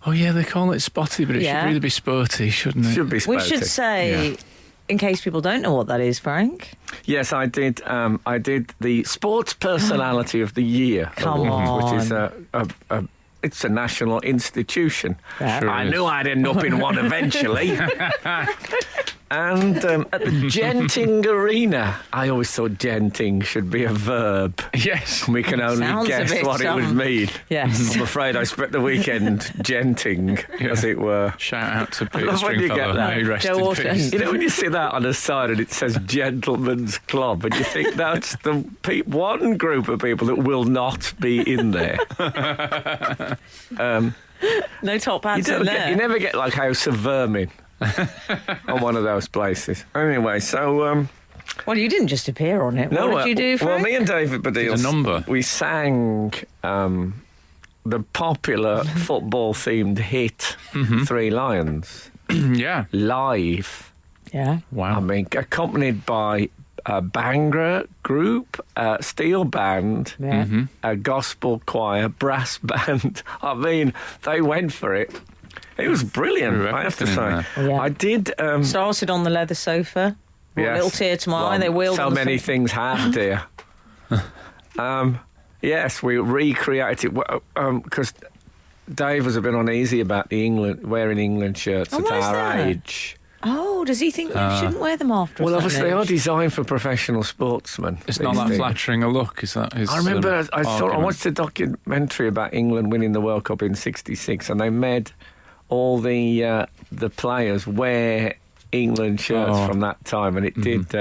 Oh, yeah, they call it spotty, but it Yeah. should really be sporty, shouldn't it? Should be We spotty. should say, in case people don't know what that is, Frank. Yes, I did. I did the Sports Personality of the Year Come award, which is on. it's a national institution. Yeah. Sure I is. knew I'd end up in one eventually. And at the Genting Arena, I always thought genting should be a verb. Yes. We can only Sounds a guess bit, what it would mean. Yes. I'm afraid I spent the weekend genting, as it were. Shout out to Peter love when you get Stringfellow. that. May he rest Joe in Orton. peace. You know, when you see that on the side and it says Gentleman's Club, and you think that's the one group of people that will not be in there. No top You, hats don't in get, there. you never get like House of Vermin on one of those places. Anyway, so Well, you didn't just appear on it. no, What did you do, well, Frank? me and David Baddiel, Did a number. we sang the popular football-themed hit Three Lions Yeah. live. Yeah. I Wow. mean, accompanied by a Bhangra group, a steel band, Yeah. a gospel choir, brass band. I mean, they went for it. It was brilliant, Threw I have to everything in say. there. Yeah. I did. Started on the leather sofa. Brought a little tear to my eye. They wheeled so on the many sofa. things have, dear. Yes, we recreated because Dave was a bit uneasy about wearing England shirts Oh, at why is our that? age. Oh, does he think you shouldn't wear them after a Well, certain obviously, they are age? designed for professional sportsmen. It's not these that things. flattering a look, is that his I remember I argument? watched a documentary about England winning the World Cup in '66, and they made all the players wear England shirts from that time, and it did.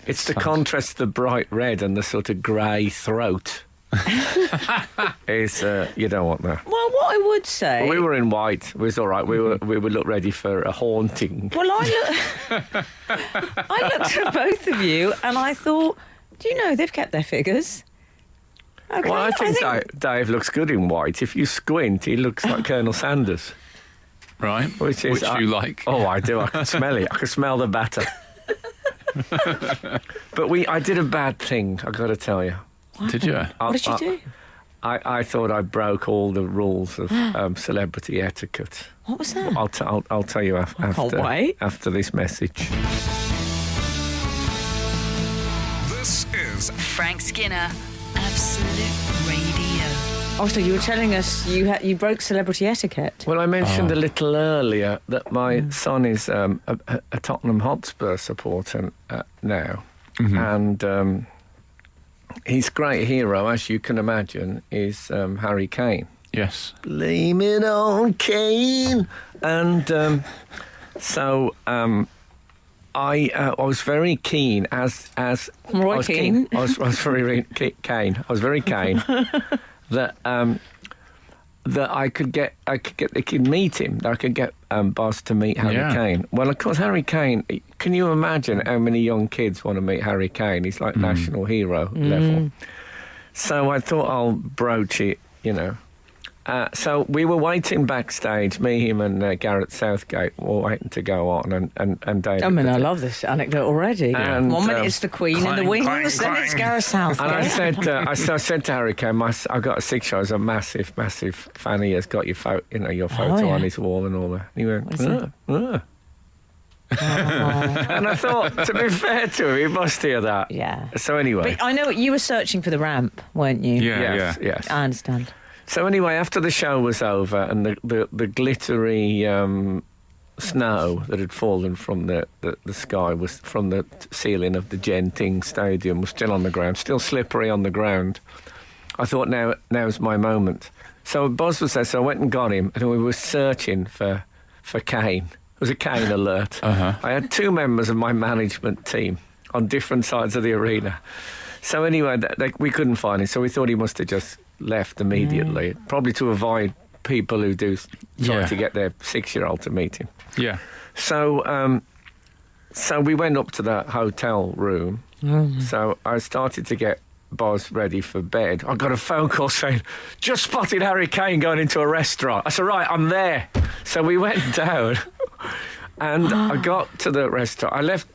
It's the sad. contrast, the bright red and the sort of grey throat. Is you don't want that. Well, what I would say... But we were in white. It was all right. We would look ready for a haunting. Well, I looked at both of you and I thought, do you know they've kept their figures? Okay, Well, I think Dave looks good in white. If you squint, he looks like Colonel Sanders. Right. Which you like. Oh, I do. I can smell it. I can smell the batter. But I did a bad thing, I got to tell you. Did you? What did you do? I thought I broke all the rules of celebrity etiquette. What was that? I'll tell you after this message. This is Frank Skinner, Absolute Radio. Oh, so you were telling us you broke celebrity etiquette. Well, I mentioned a little earlier that my son is a Tottenham Hotspur supporter now. And his great hero, as you can imagine, is Harry Kane. Yes. Blame it on Kane. And so I was very keen as Roy I was Keane. I was very keen. I was very keen that I could meet him. That I could get Buzz to meet Harry Kane. Well, of course, Harry Kane. Can you imagine how many young kids want to meet Harry Kane? He's like national hero level. So I thought I'll broach it. So we were waiting backstage, me, him, and Gareth Southgate were waiting to go on, and David. I mean, I love this anecdote already. And, 1 minute it's the Queen in the clang, wings, clang, then it's clang. Gareth Southgate. And I said to Harry Kane, I got a 6 year. I was a massive fan. He has got your photo on his wall and all that. And he went, and I thought, to be fair to him, he must hear that. Yeah. So anyway, But I know you were searching for the ramp, weren't you? yes. I understand. So anyway, after the show was over and the glittery snow that had fallen from the sky was from the ceiling of the Genting Stadium was still on the ground, still slippery on the ground. I thought now's my moment. So Buzz was there, so I went and got him, and we were searching for Kane. It was a Kane alert. I had 2 members of my management team on different sides of the arena. So anyway, we couldn't find him, so we thought he must have just left immediately, probably to avoid people who do try to get their 6-year-old to meet him. Yeah. So we went up to the hotel room. So I started to get Boz ready for bed. I got a phone call saying, just spotted Harry Kane going into a restaurant. I said, right, I'm there. So we went down and I got to the restaurant. I left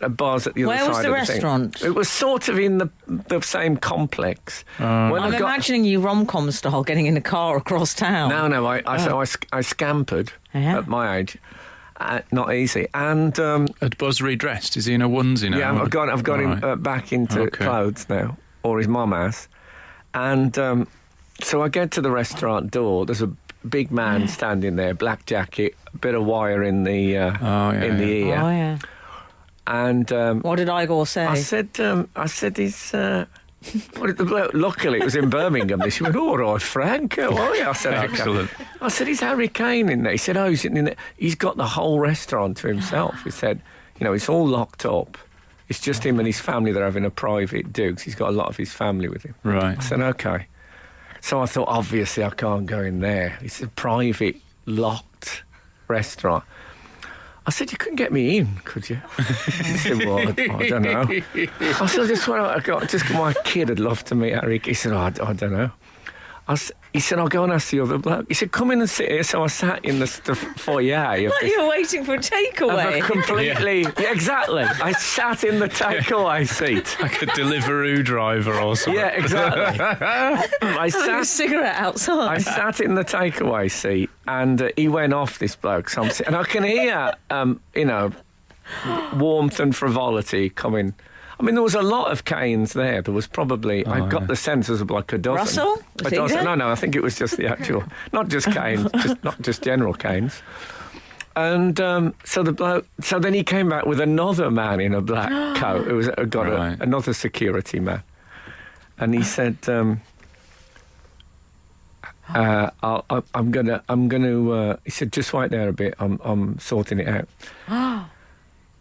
a Boz at the other side of the thing. Where was the restaurant? It was sort of in the same complex. I'm imagining you rom-com style getting in a car across town. No, I scampered at my age. Not easy. And Had Buzz redressed? Is he in a onesie now? yeah, I've got him back into clothes now, or his mum has. And so I get to the restaurant door. There's a big man standing there, black jacket, a bit of wire in the ear. Oh, yeah. And What did Igor say? I said he's. What did the bloke? Luckily, it was in Birmingham. He went, all right, Frank. Oh, yeah. I said, excellent. Okay. I said, is Harry Kane in there? He said, oh, he's in there. He's got the whole restaurant to himself. He said, it's all locked up. It's just him and his family. They're having a private do, 'cause he's got a lot of his family with him. Right. I said, okay. So I thought, obviously, I can't go in there. It's a private, locked restaurant. I said, you couldn't get me in, could you? He said, well, I don't know. I said, just my kid would love to meet Harry. He said, I don't know. He said, I'll go and ask the other bloke. He said, come in and sit here. So I sat in the foyer. Like you were waiting for a takeaway. Completely, yeah, exactly. I sat in the takeaway seat. Like a Deliveroo driver or something. Yeah, exactly. I Having a cigarette outside. I sat in the takeaway seat, and he went off, this bloke. So and I can hear, warmth and frivolity coming. I mean, there was a lot of Canes there. There was probably, I got the sense there was like a dozen. Russell? A dozen. No, I think it was just the actual, not just Canes, not just general Canes. And so then he came back with another man in a black coat who was another security man. And he said, I'm gonna. He said, just wait there a bit. I'm sorting it out.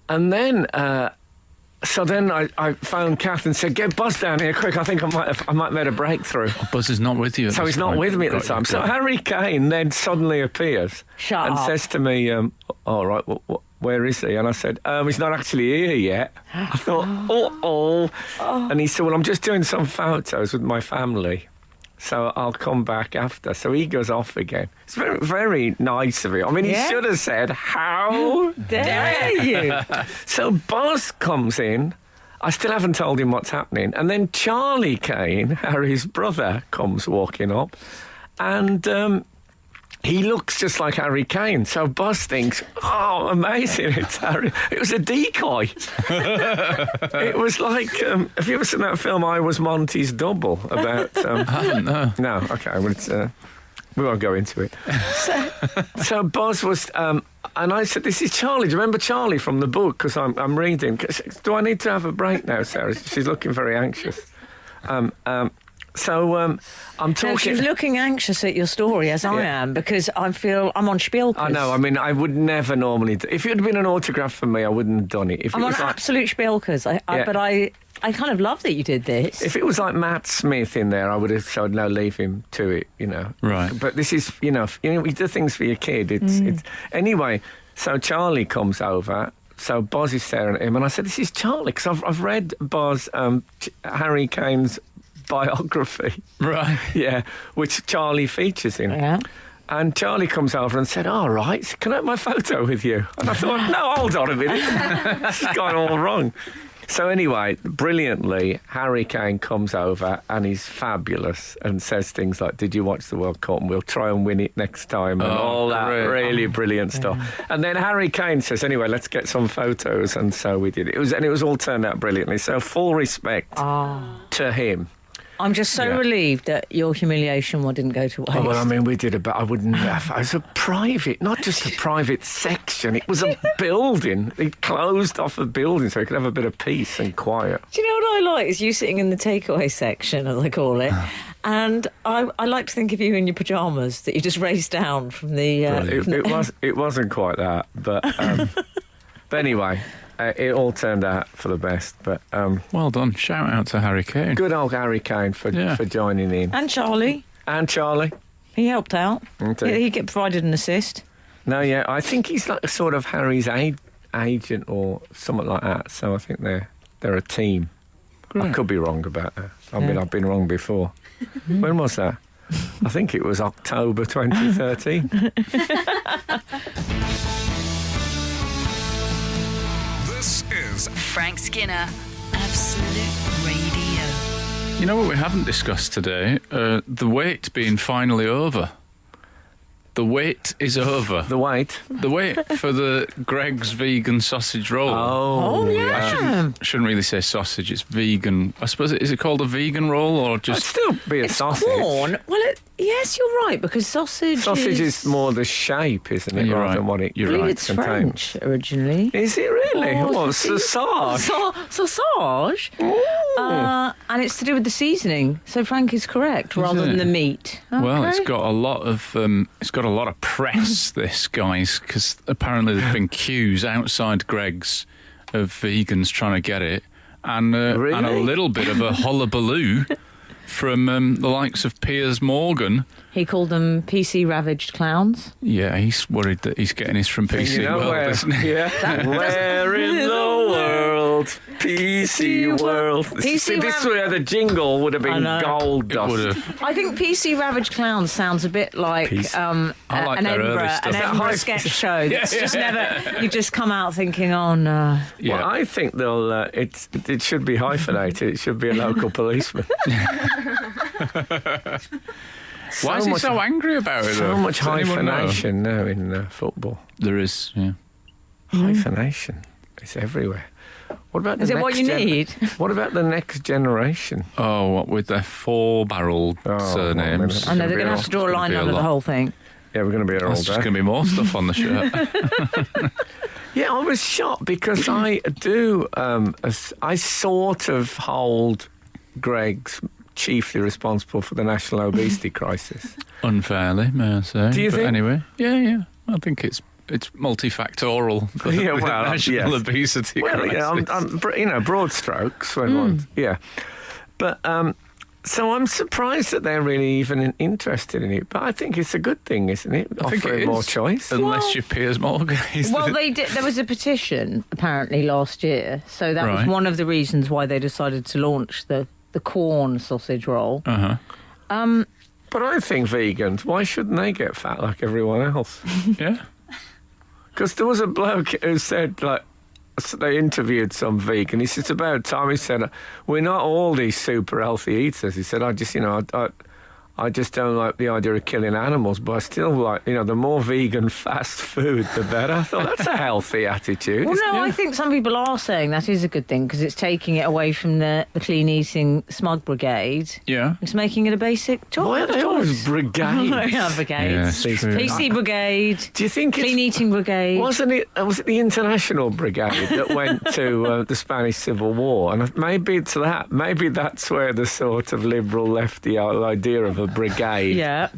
And then, so then I phoned Kath and said, get Buzz down here quick. I think I might have made a breakthrough. Oh, Buzz is not with you. So he's not with me at the time. So Harry Kane then suddenly appears and says to me, all right, where is he? And I said, he's not actually here yet. I thought, oh. And he said, well, I'm just doing some photos with my family. So I'll come back after. So he goes off again. It's very, very nice of him. I mean, he Yeah. should have said, how Dare you? So Buzz comes in. I still haven't told him what's happening. And then Charlie Kane, Harry's brother, comes walking up. And he looks just like Harry Kane. So Buzz thinks, oh, amazing, it's Harry. It was a decoy. It was like, have you ever seen that film, I Was Monty's Double? About... I haven't, no. No, okay, well, it's... we won't go into it. So Buzz was, and I said, "This is Charlie. Do you remember Charlie from the book? Because I'm reading. Do I need to have a break now, Sarah?" She's looking very anxious. I'm No, talking. she's looking anxious at your story, as I am, because I feel I'm on Spielkes. I know. I mean, I would never normally. If it had been an autograph for me, I wouldn't have done it. If I'm it on was like, absolute Spielkes. But I kind of love that you did this. if it was like Matt Smith in there, I would have said, "No, leave him to it." You know. Right. But this is, you do things for your kid. It's anyway. So Charlie comes over. So Buzz is staring at him, and I said, "This is Charlie," because I've read Buzz Harry Kane's biography. Right. Yeah, which Charlie features in. Yeah. And Charlie comes over and said, "All right, can I have my photo with you?" And I thought, no, hold on a minute. This has gone all wrong. So anyway, brilliantly, Harry Kane comes over and he's fabulous and says things like, "Did you watch the World Cup? And we'll try and win it next time," and all that great. really brilliant stuff. And then Harry Kane says, "Anyway, let's get some photos," and so we did. It was all turned out brilliantly. So full respect to him. I'm just so Yeah. relieved that your humiliation one didn't go to waste. Oh, well, I mean, we did I wouldn't have. It was a private, not just a private section. It was a building. It closed off a building so you could have a bit of peace and quiet. Do you know what I like? Is you sitting in the takeaway section, as I call it. And I like to think of you in your pyjamas that you just raced down from the... It wasn't quite that, but anyway, it all turned out for the best. But Well done. Shout out to Harry Kane. good old Harry Kane for joining in. And Charlie. And Charlie. He helped out. Indeed. He provided an assist. No, yeah, I think he's like a sort of Harry's agent or something like that. So I think they're a team. I could be wrong about that. I mean, I've been wrong before. When was that? I think it was October 2013. This is Frank Skinner, Absolute Radio. You know what we haven't discussed today? The wait being finally over. The wait is over. The wait. The wait for the Greg's vegan sausage roll. Oh, yeah. Shouldn't really say sausage, it's vegan. I suppose, is it called a vegan roll or It'd just... still be a It's sausage. corn. Well, yes, you're right, because sausage Sausage is more the shape, isn't it, You're rather right. than what it I You're believe right. it's contains. French originally. Is it really? Oh, What, see- sausage? Sausage. And it's to do with the seasoning. So Frank is correct, rather than it? the meat. Well, Okay. it's got a lot of press, this, guys, because apparently there's been queues outside Greg's of vegans trying to get it, and a Really? little bit of a hullabaloo from the likes of Piers Morgan. He called them PC ravaged clowns. Yeah, he's worried that he's getting his from PC You know World, where? isn't he? Yeah. Where in the world? PC World. PC See, this is Rav- where the jingle would have I been know. gold It dust. would have. I think PC ravaged clowns sounds a bit like, I like an their early Edinburgh, stuff. an Edinburgh High- sketch show. That's just never. You just come out thinking, oh no. Yeah. Well, I think they'll. It should be hyphenated. It should be a local policeman. Why is he so angry about it? So though? much Does anyone know? hyphenation now in football. There is, yeah. Hyphenation. It's everywhere. What about the Is it what next you need? What about the next generation? Oh, what with their four-barrel Oh, surnames? well, I know they're going to have to draw a line It's gonna be a under the lot. whole thing. Yeah, we're going to be here all There's just day. going to be more stuff on the shirt. Yeah, I was shocked because I do. I sort of hold Greg's chiefly responsible for the national obesity crisis. Unfairly, may I say. Do you But think? Anyway, yeah. I think it's multifactorial. The, Yeah, the well, national yes. obesity Well, crisis. yeah, broad strokes. Yeah, but so I'm surprised that they're really even interested in it. But I think it's a good thing, isn't it? I think Offering it more is. choice. Unless Well- you're Piers Morgan. Well, they did. There was a petition apparently last year, so that was Right. one of the reasons why they decided to launch the corn sausage roll. Uh-huh. But I think vegans, why shouldn't they get fat like everyone else? Yeah. Because there was a bloke who said, like, so they interviewed some vegan. He said, it's about time. He said, we're not all these super healthy eaters. He said, I just, I just don't like the idea of killing animals, but I still like, the more vegan fast food, the better. I thought that's a healthy attitude. Well, no, I think some people are saying that is a good thing because it's taking it away from the clean eating smug brigade. Yeah. It's making it a basic choice. Why are they always brigades? Yeah, brigades. Yeah, it's true. PC brigade. Do you think Clean eating brigade. was it the International Brigade that went to the Spanish Civil War? And maybe it's that. Maybe that's where the sort of liberal lefty idea of a brigade Yeah.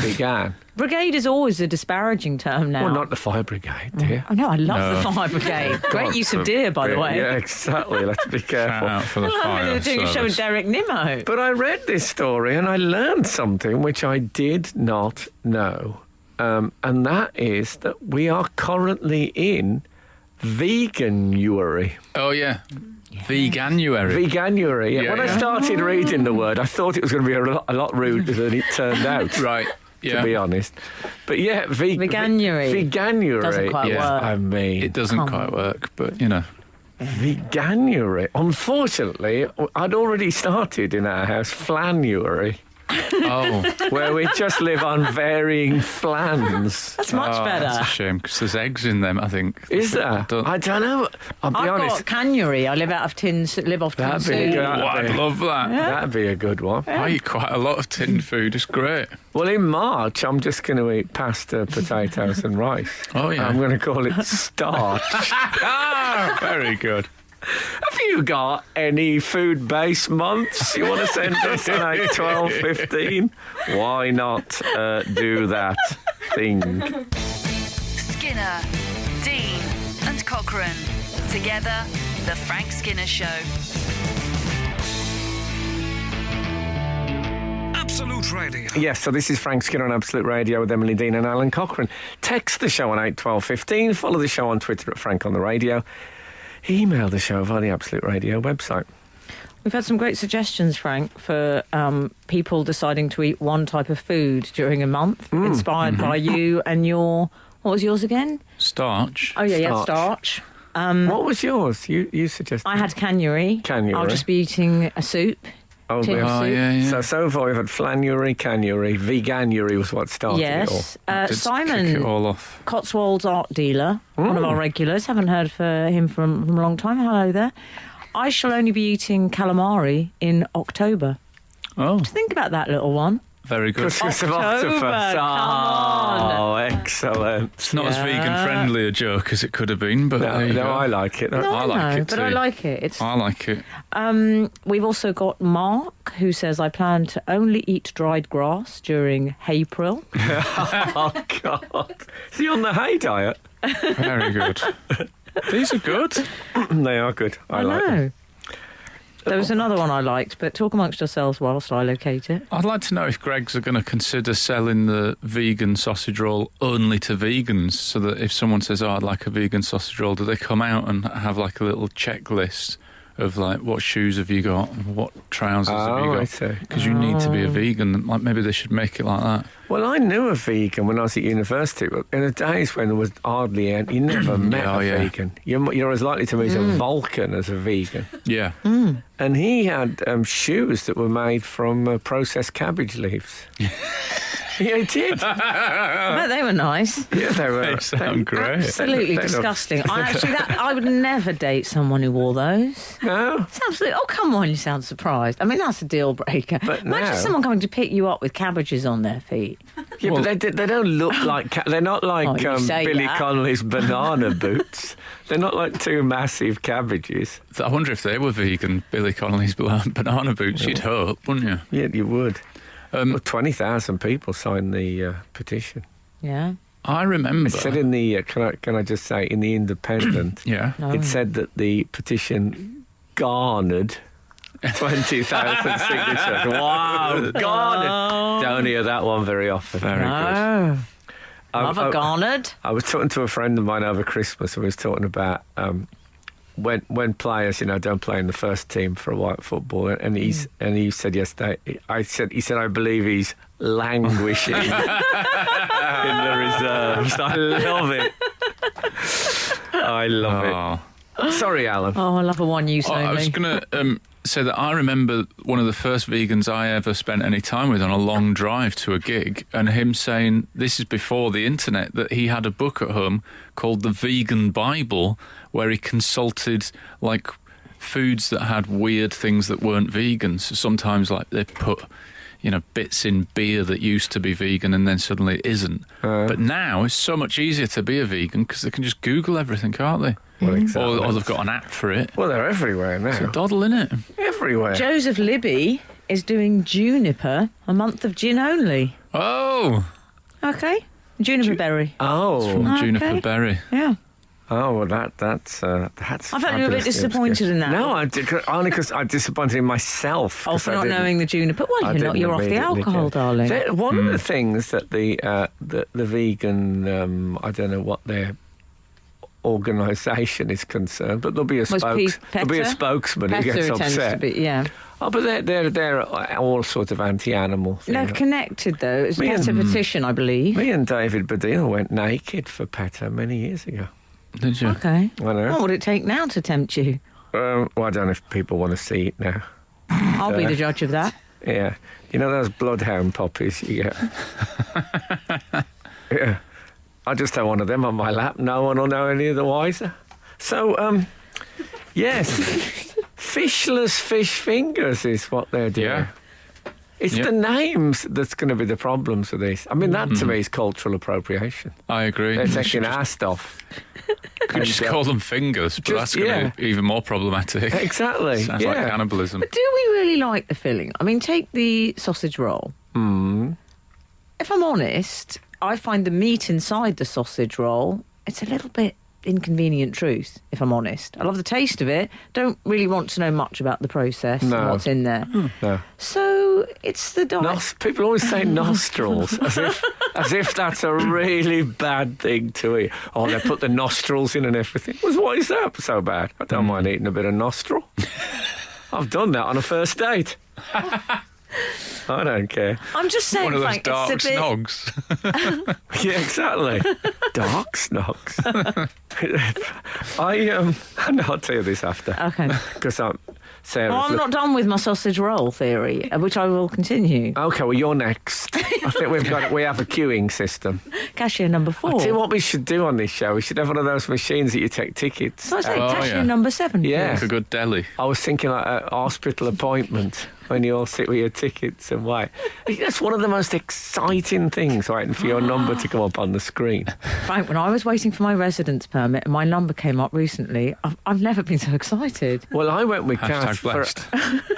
began. Brigade is always a disparaging term now. Well, not the fire brigade, dear. Oh, no, I love the fire brigade. Great use of deer, by the way. Yeah, exactly. Let's be Shout careful. out for the I fire love doing a show with service. Derek Nimmo. But I read this story and I learned something which I did not know. And that is that we are currently in veganuary. Oh, yeah. Veganuary. Veganuary. Yeah. Yeah, When I yeah. started reading the word, I thought it was going to be a lot ruder than it turned out. Right. To Yeah. be honest. But yeah, Veganuary. Veganuary. Doesn't quite Yeah. work. I mean, It doesn't quite work, but, veganuary. Unfortunately, I'd already started in our house Flanuary, Oh. where we just live on varying flans. That's much That's a better. shame because there's eggs in them, I think. Is there? Don't- I don't know. I'll be I've honest. got canuary. I live out of tins. Live off tin That'd be soup. good. Oh, I'd love that. That'd be a good one. I eat quite a lot of tinned food. It's great. Well, in March, I'm just going to eat pasta, potatoes, and rice. Oh, yeah. I'm going to call it starch. Ah, very good. Have you got any food-based months you want to send us in 8, 12, 15? Why not do that thing? Skinner, Dean, and Cochrane. Together, The Frank Skinner Show. Absolute Radio. Yes, so this is Frank Skinner on Absolute Radio with Emily Dean and Alan Cochrane. Text the show on 8, 12, 15. Follow the show on Twitter at Frank on the Radio. Email the show via the Absolute Radio website. We've had some great suggestions, Frank, for people deciding to eat one type of food during a month, inspired by you and your... What was yours again? Starch. Oh, yeah, Starch. starch. What was yours? You suggested. I had canuary. Canuary. I'll just be eating a soup. Oh, tin yeah. Oh, soup. yeah, yeah. So far we've had flanuary, canuary, veganuary was what started it all. Yes. Just kick it Simon, all off. Cotswold's art dealer, one of our regulars. Haven't heard for him from a long time. Hello there. I shall only be eating calamari in October. Oh, Think about that, little one. very good. Christmas of October, octopus. come on. Oh, excellent. It's not as Yeah. vegan friendly a joke as it could have been, but there you No, go. I like it. No, I like it but too. I like it. It's I like it. We've also got Mark, who says, I plan to only eat dried grass during April. Oh, God. Is he on the hay diet? Very good. These are good. They are good. I like them. know. There was another one I liked, but talk amongst yourselves whilst I locate it. I'd like to know if Greggs are going to consider selling the vegan sausage roll only to vegans, so that if someone says, "Oh, I'd like a vegan sausage roll," do they come out and have like a little checklist of like, what shoes have you got, what trousers have you Oh, I got? see. Because you need to be a vegan. Like maybe they should make it like that. Well, I knew a vegan when I was at university, but in the days when there was hardly any, you never met Oh, a yeah. vegan. You're as likely to meet a Vulcan as a vegan. Yeah. And he had shoes that were made from processed cabbage leaves. Yeah, he did. I bet they were nice. Yeah, they were. They sound great. Absolutely They look- disgusting. I would never date someone who wore those. No. It's absolutely. Oh, come on! You sound surprised. I mean, that's a deal breaker. But Imagine now- someone coming to pick you up with cabbages on their feet. Yeah, Well- but they don't look like... they're not like Oh, you say Billy that. Connolly's banana boots. They're not like two massive cabbages. I wonder if they were vegan, Billy Connolly's banana boots. You'd hope, wouldn't you? Yeah, you would. Well, 20,000 people signed the petition. Yeah. I remember. It said in the... can I just say, in the Independent, Yeah. No. it said that the petition garnered 20,000 signatures. Wow, garnered. Don't hear that one very often. Very good. Oh, I- Mother I- garnered. I was talking to a friend of mine over Christmas, and we was talking about when players, don't play in the first team for a white football, and he said yesterday, he said I believe he's languishing in the reserves. I love it. I love it. Sorry, Alan. Oh, I love a one use only. I was going to say that I remember one of the first vegans I ever spent any time with on a long drive to a gig, and him saying, this is before the internet, that he had a book at home called The Vegan Bible, where he consulted like foods that had weird things that weren't vegan. So sometimes like they put bits in beer that used to be vegan and then suddenly it isn't. But now it's so much easier to be a vegan because they can just Google everything, can't they? Well, exactly. Or they've got an app for it. Well, they're everywhere now. It's a doddle, innit? Everywhere. Joseph Libby is doing Juniper, a month of gin only. Oh! Okay. Juniper berry. Oh. From Okay. Juniper Berry. Yeah. Oh, well, that's. I felt you were a bit fabulous news, disappointed in that. No, only because I'm disappointed in myself. Oh, 'cause for I not didn't- knowing the Juniper. Well, I you're not. didn't You're off the immediately alcohol, get- darling. One of the things that the vegan, I don't know what their organisation is concerned, but there'll be a there'll be a spokesman who gets Petter tends to upset. be, yeah. Oh, but they're all sort of anti-animal. They're connected, though. It's a Petter petition, I believe. Me and David Baddiel went naked for Petter many years ago. Did you? Okay. I know. What would it take now to tempt you? Well, I don't know if people want to see it now. I'll be the judge of that. Yeah. You know those bloodhound puppies you get? Yeah. I just have one of them on my lap. No one will know any the wiser. So, yes. Fishless fish fingers is what they're doing. Yeah. It's the names that's going to be the problems with this. I mean, that to me is cultural appropriation. I agree. They're taking our stuff. Could just call them fingers, but that's just- going to be even more problematic. Exactly. Sounds like cannibalism. But do we really like the filling? I mean, take the sausage roll. If I'm honest, I find the meat inside the sausage roll, it's a little bit inconvenient truth, if I'm honest. I love the taste of it. Don't really want to know much about the process and No. what's in there. No. So it's the diet. People always say nostrils as if that's a really bad thing to eat. Oh, they put the nostrils in and everything. Why is that so bad? I don't mind eating a bit of nostril. I've done that on a first date. I don't care. I'm just saying, One of those Frank, dark it's a bit... snogs. Yeah, exactly. Dark snogs. I'll tell you this after. Okay. Because Sarah's Well, I'm not done with my sausage roll theory, which I will continue. Okay, well, you're next. I think we have a queuing system. Cashier number 4. I'll tell you what we should do on this show. We should have one of those machines that you take tickets. So I say Oh, cashier yeah. number 7. Yeah. Like a good deli. I was thinking like a hospital appointment when you all sit with your tickets and wait. That's one of the most exciting things, waiting for your number to come up on the screen. Frank, when I was waiting for my residence permit and my number came up recently, I've never been so excited. Well, I went with Hashtag Kath. blessed.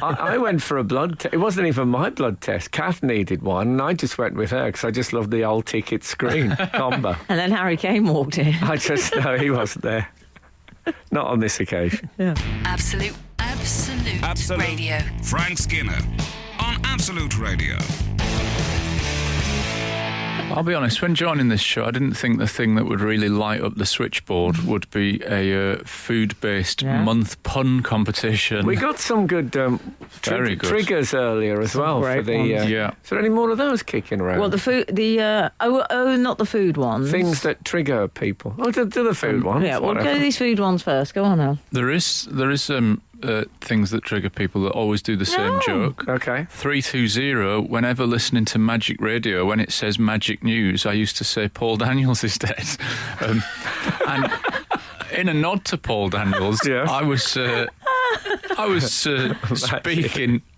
I went for a blood test. It wasn't even my blood test. Kath needed one, and I just went with her because I just loved the old ticket screen combo. And then Harry Kane walked in. I just know he wasn't there. Not on this occasion. Absolute Radio. Frank Skinner on Absolute Radio. I'll be honest, when joining this show, I didn't think the thing that would really light up the switchboard would be a food-based month pun competition. We got some good, Very good. triggers earlier as well. For great the, ones. Yeah. Is there any more of those kicking around? Well, not the food ones. Things that trigger people. Oh, do the food ones. Yeah, we'll whatever. go to these food ones first. Go on now. There is things that trigger people that always do the same joke. Okay. 320, whenever listening to Magic Radio, when it says Magic News, I used to say Paul Daniels is dead. And in a nod to Paul Daniels, Yeah. I was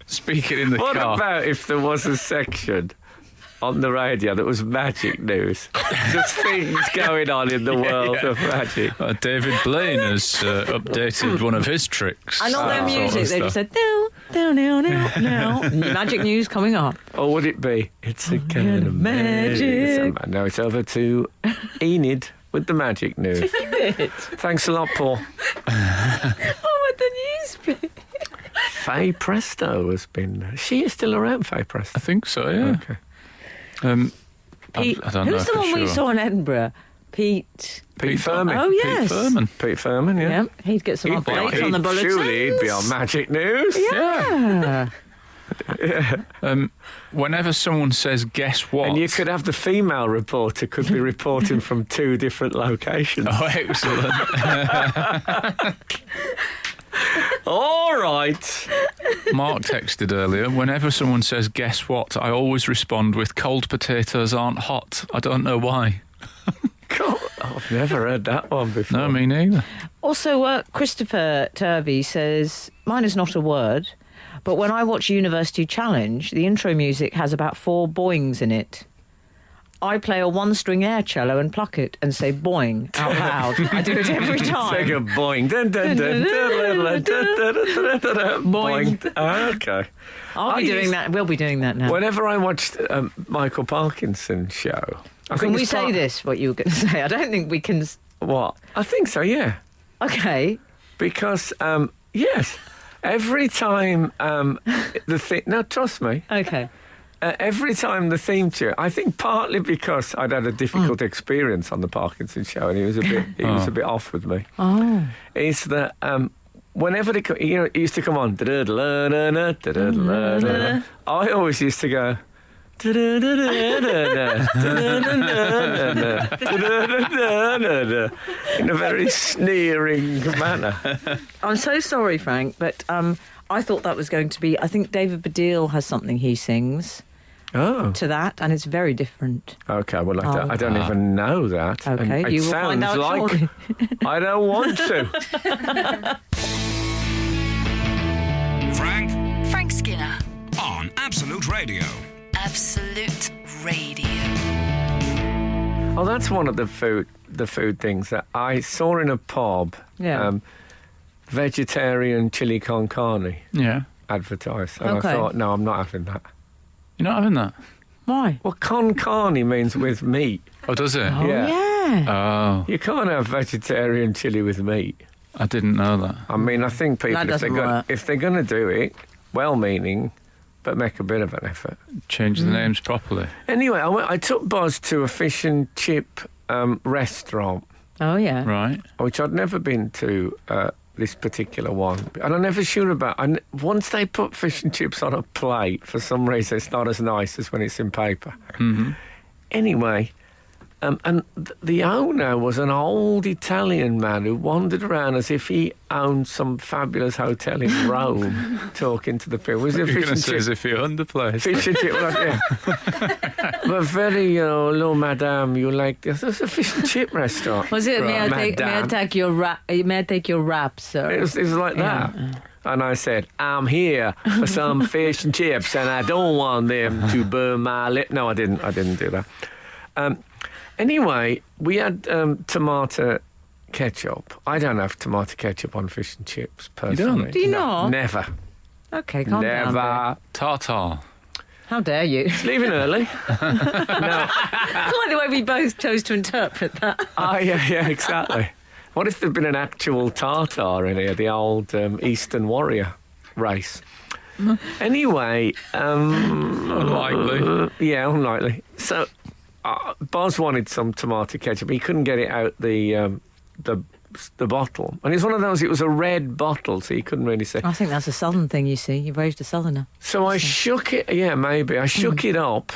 speaking in the What car. about if there was a section on the radio that was magic news? Just things going on in the world of magic. David Blaine has updated one of his tricks. And all their that sort of music, they just stuff. said, no. Magic news coming up. Or would it be, it's a kind of magic? Now it's over to Enid with the magic news. Thanks a lot, Paul. Oh, with the news bit. Faye Presto has been... She is still around, Faye Presto. I think so, yeah. Okay. I don't know Who's the for one we sure. saw in Edinburgh? Pete Furman. Oh, yes. Pete Furman, yeah. Yeah, he'd get some updates on the bulletins. Surely he'd be on Magic News. Yeah. Whenever someone says, guess what? And you could have the female reporter could be reporting from 2 different locations. Oh, excellent. All right. Mark texted earlier, whenever someone says, guess what? I always respond with, cold potatoes aren't hot. I don't know why. God, I've never heard that one before. No, me neither. Also, Christopher Turvey says, mine is not a word, but when I watch University Challenge, the intro music has about 4 boings in it. I play a 1-string air cello and pluck it and say boing out loud. I do it every time. Take a boing. Dun, dun, dun, dun, dun, dun, dun, dun, dun, Boing. Okay. I'll be doing that. We'll be doing that now. Whenever I watched Michael Parkinson's show... Can we say this, what you were going to say? I don't think we can... What? I think so, yeah. Okay. Because, yes, every time no, trust me. Okay. Every time the theme tune, I think partly because I'd had a difficult experience on the Parkinson show, and he was a bit off with me. Oh. Is that whenever it used to come on, I always used to go. In a very sneering manner. I'm so sorry, Frank, but I thought that was going to be... I think David Baddiel has something he sings to that, and it's very different. Okay, well, I don't even know that. Okay, and you it will sounds find out like shortly. I don't want to. Frank Skinner. On Absolute Radio. Absolute Radio. Oh, that's one of the food things that I saw in a pub. Yeah. Vegetarian chili con carne Yeah. advertised. And Okay. I thought, no, I'm not having that. You're not having that? Why? Well, con carne means with meat. Oh, does it? Oh, yeah. Oh, You can't have vegetarian chili with meat. I didn't know that. I mean, I think people, That doesn't work. if they're going to do it, well-meaning, but make a bit of an effort. Change the names properly. Anyway, I took Buzz to a fish and chip restaurant, Oh, yeah. Right. which I'd never been to this particular one. And I'm never sure about... once they put fish and chips on a plate, for some reason, it's not as nice as when it's in paper. Mm-hmm. Anyway... and the owner was an old Italian man who wandered around as if he owned some fabulous hotel in Rome, talking to the people. Was it You're fish going to and say chip? as if you owned the place. Fish and chip, yeah. But very, hello, madame, you like this? It's a fish and chip restaurant. Was it, may I Madame. take your wrap, sir? It was like that. And I said, I'm here for some fish and chips, and I don't want them to burn my lip. No, I didn't do that. Anyway, we had tomato ketchup. I don't have tomato ketchup on fish and chips, personally. don't? Do you No, not? Never. Okay, calm down. Never. Tartar. How dare you? Leaving early. No. I like the way we both chose to interpret that. Oh, yeah, exactly. What if there'd been an actual tartar in here, the old Eastern warrior race? Anyway... Unlikely. Yeah, unlikely. So... Boz wanted some tomato ketchup. He couldn't get it out the bottle, and it's one of those. It was a red bottle, so he couldn't really say. I think that's a southern thing. You see, you've raised a southerner. So I shook it. Yeah, maybe I shook it up,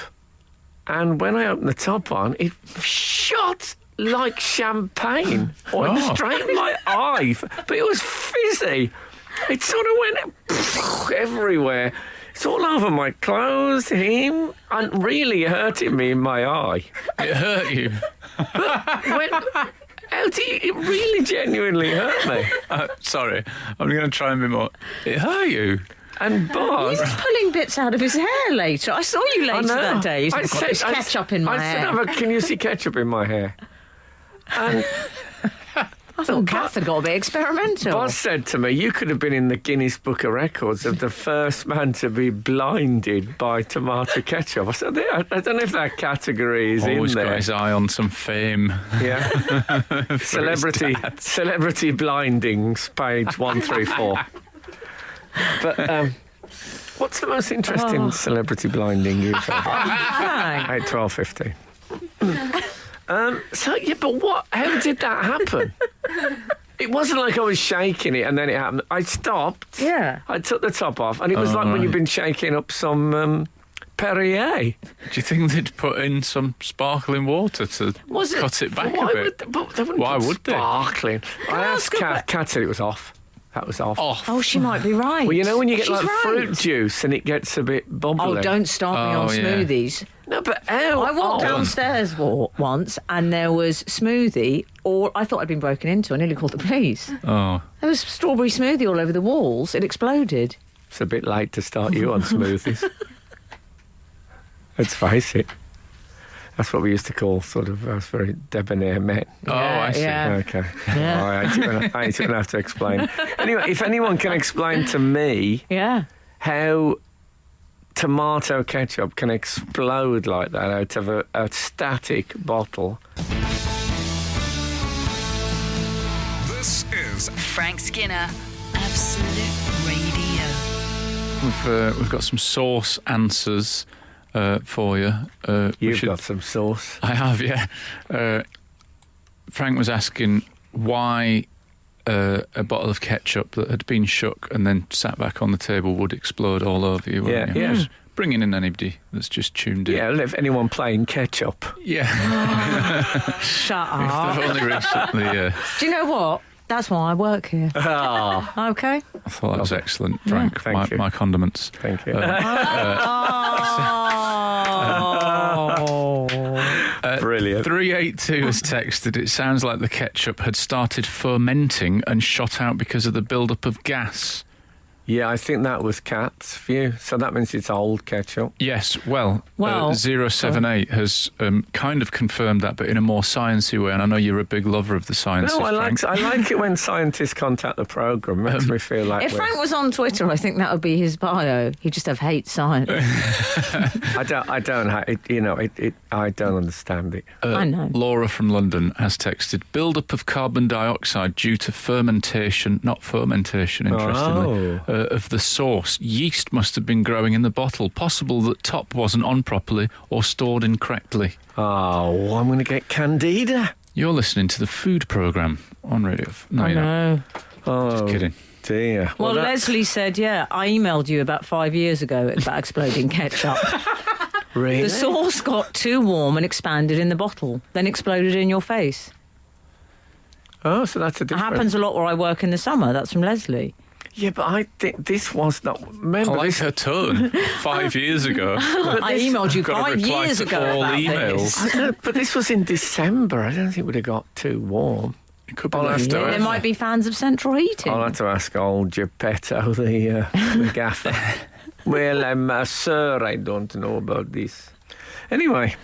and when I opened the top on, it shot like champagne straight in my eye. But it was fizzy. It sort of went everywhere. It's all over my clothes, him, and really hurting me in my eye. It hurt you. It really genuinely hurt me. Sorry, I'm going to try and be more. It hurt you. And He Boz... was pulling bits out of his hair later. I saw you later that day. He's I got this ketchup in my hair. I said, can you see ketchup in my hair? And I thought Kath had got a bit experimental. Boz said to me, you could have been in the Guinness Book of Records of the first man to be blinded by tomato ketchup. I said, I don't know if that category is Always in there. got his eye on some fame. Yeah. Celebrity blindings, page 134. But what's the most interesting celebrity blinding you've had? Frank. 8, 12, 15. But what? How did that happen? It wasn't like I was shaking it and then it happened. I stopped. Yeah. I took the top off, and it was like when you've been shaking up some Perrier. Do you think they'd put in some sparkling water to cut it back a bit? Why would they? Sparkling. I asked ask Kat. Kat said it was off. That was off. Oh, she might be right. Well, you know when you get She's like right. fruit juice and it gets a bit bubbly. Oh, don't start me on smoothies. No, but how? I walked downstairs once and there was smoothie, or I thought I'd been broken into. I nearly called the police. Oh. There was strawberry smoothie all over the walls. It exploded. It's a bit late to start you on smoothies. Let's face it. That's what we used to call sort of very debonair men. I see. Yeah. Okay. Yeah. Oh, I hate it when I have to explain. Anyway, if anyone can explain to me Yeah. how tomato ketchup can explode like that out of a static bottle. This is Frank Skinner, Absolute Radio. We've got some sauce answers for you. You've got some sauce. I have, yeah. Frank was asking why a bottle of ketchup that had been shook and then sat back on the table would explode all over you. Yeah, you? yeah. Just bringing in anybody that's just tuned in. Yeah, if anyone playing ketchup. Yeah. Shut If up. they've only recently... Do you know what? That's why I work here. Ah, Okay. I thought that was excellent, Frank. Thank you. My condiments. thank you. Brilliant. 382 has texted, it sounds like the ketchup had started fermenting and shot out because of the build-up of gas. Yeah, I think that was Kat's view. So that means it's old ketchup. Yes, well, Well, 078 has kind of confirmed that, but in a more sciencey way, and I know you're a big lover of the sciences, No, I Frank. like it when scientists contact the programme. It makes me feel like If Frank was on Twitter, I think that would be his bio. He'd just have hate science. I don't understand it. I know. Laura from London has texted, build-up of carbon dioxide due to fermentation, not fermentation, interestingly, of the sauce. Yeast must have been growing in the bottle. Possible that top wasn't on properly or stored incorrectly. Oh, I'm going to get candida. You're listening to the food programme on Radio... No, I you're not. know. Oh, Just kidding. dear. Well, that- Leslie said, yeah, I emailed you about 5 years ago about exploding ketchup. really? The sauce got too warm and expanded in the bottle, then exploded in your face. Oh, so that's a It different... happens a lot where I work in the summer. That's from Leslie. Yeah, but I think this was not... I Remember, like this... her tone 5 years ago. I emailed you Got to 5 reply years to ago all about emails. this. I don't, but this was in December. I don't think it would have got too warm. It could be I'll have left to- over. There might be fans of central heating. I'll have to ask old Geppetto, the gaffer. Well, sir, I don't know about this. Anyway,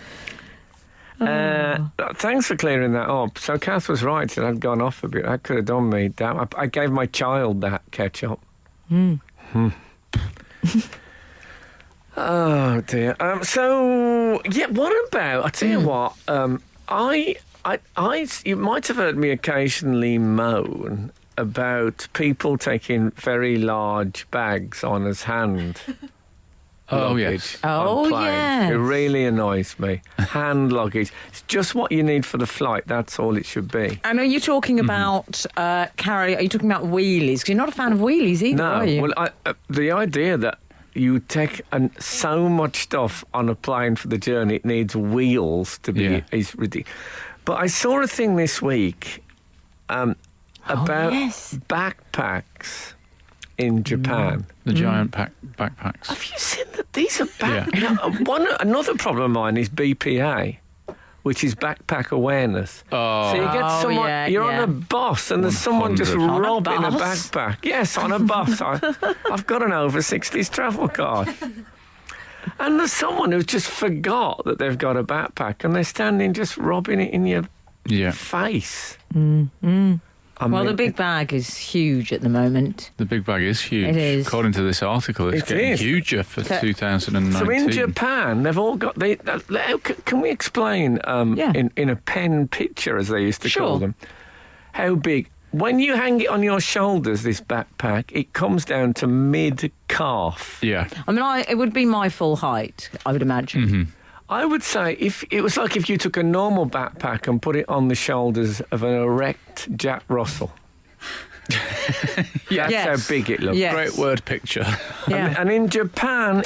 thanks for clearing that up. So Kath was right, that I'd gone off a bit. I could have done me. I gave my child that ketchup. Oh, dear. So, yeah, what about... I tell you what, you might have heard me occasionally moan about people taking very large bags on as hand Oh, luggage yes. on Oh, planes. yes. It really annoys me. Hand luggage. It's just what you need for the flight. That's all it should be. And are you talking about are you talking about wheelies? Because you're not a fan of wheelies either, No, are you? well, the idea that you take so much stuff on a plane for the journey, it needs wheels to be is ridiculous. But I saw a thing this week about yes. backpacks in Japan. The giant backpacks. Have you seen that? These are another problem of mine is BPA, which is backpack awareness. Oh. So you get Oh, someone, yeah, you're yeah. on a bus and there's someone just 100. robbing a bus? backpack. Yes, on a bus. I've got an over 60s travel card. And there's someone who's just forgot that they've got a backpack and they're standing just robbing it in your Yeah. face. I Well, mean, the big bag is huge at the moment. The big bag is huge. It is. According to this article, it's It getting is. huger for So- 2019. So in Japan, they've all got... can we explain in a pen picture, as they used to call Sure. them, how big... When you hang it on your shoulders, this backpack, it comes down to mid-calf. Yeah. I mean, it would be my full height, I would imagine. I would say if it was like if you took a normal backpack and put it on the shoulders of an erect Jack Russell. That's Yes. how big it looked. Yes. Great word picture. Yeah. And in Japan,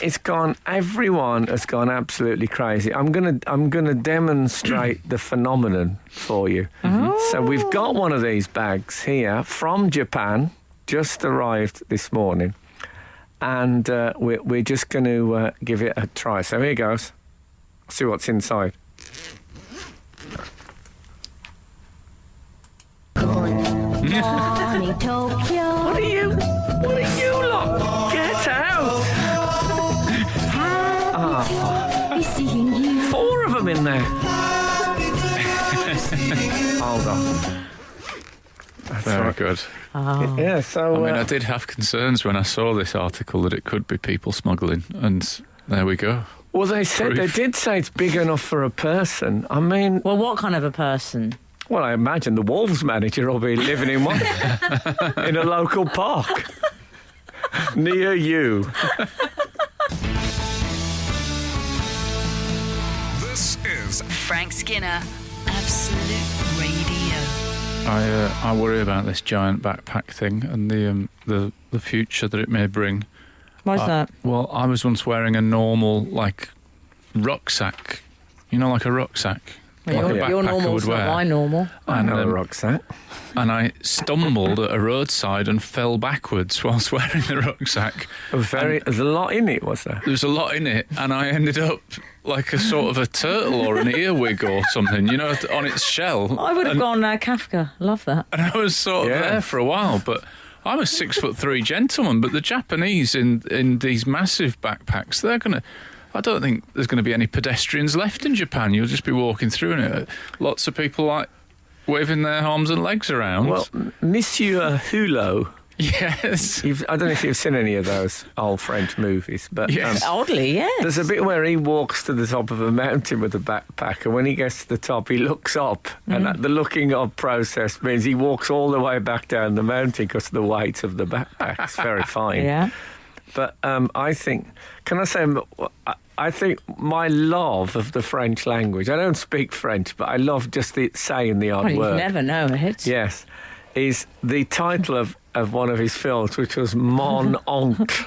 everyone has gone absolutely crazy. I'm gonna demonstrate the phenomenon for you. So we've got one of these bags here from Japan, just arrived this morning, and we're just going to give it a try. So here goes. See what's inside. Morning, Tokyo. What are you lot? Get out! Seeing you. 4 of them in there. Hold on. That's Very right. good. Yeah, so... I mean, I did have concerns when I saw this article that it could be people smuggling, and there we go. well, they did say it's big enough for a person. I mean, Well, what kind of a person? well, I imagine the Wolves manager will be living in one in a local park near you. This is Frank Skinner, Absolute Radio. I worry about this giant backpack thing and the future that it may bring. Why's that? Well, I was once wearing a normal rucksack, like a rucksack. Well, like a your backpacker normal's would not wear. my normal. I know a rucksack. And I stumbled at a roadside and fell backwards whilst wearing the rucksack. There's a lot in it, was there? There was a lot in it, and I ended up like a sort of a turtle or an earwig or something, on its shell. I would have gone Kafka. Love that. And I was sort of Yeah. there for a while, but I'm a 6'3" gentleman. But the Japanese in these massive backpacks, I don't think there's going to be any pedestrians left in Japan. You'll just be walking through, and lots of people waving their arms and legs around. Well, Monsieur Hulot. yes. I don't know if you've seen any of those old French movies, but Yes. Oddly, yes. there's a bit where he walks to the top of a mountain with a backpack, and when he gets to the top, he looks up, and the looking up process means he walks all the way back down the mountain because of the weight of the backpack. It's very fine. Yeah. But I think, can I say, I think my love of the French language, I don't speak French, but I love just saying the odd Well, you word. never know it. Yes, is the title of one of his films, which was Mon Oncle.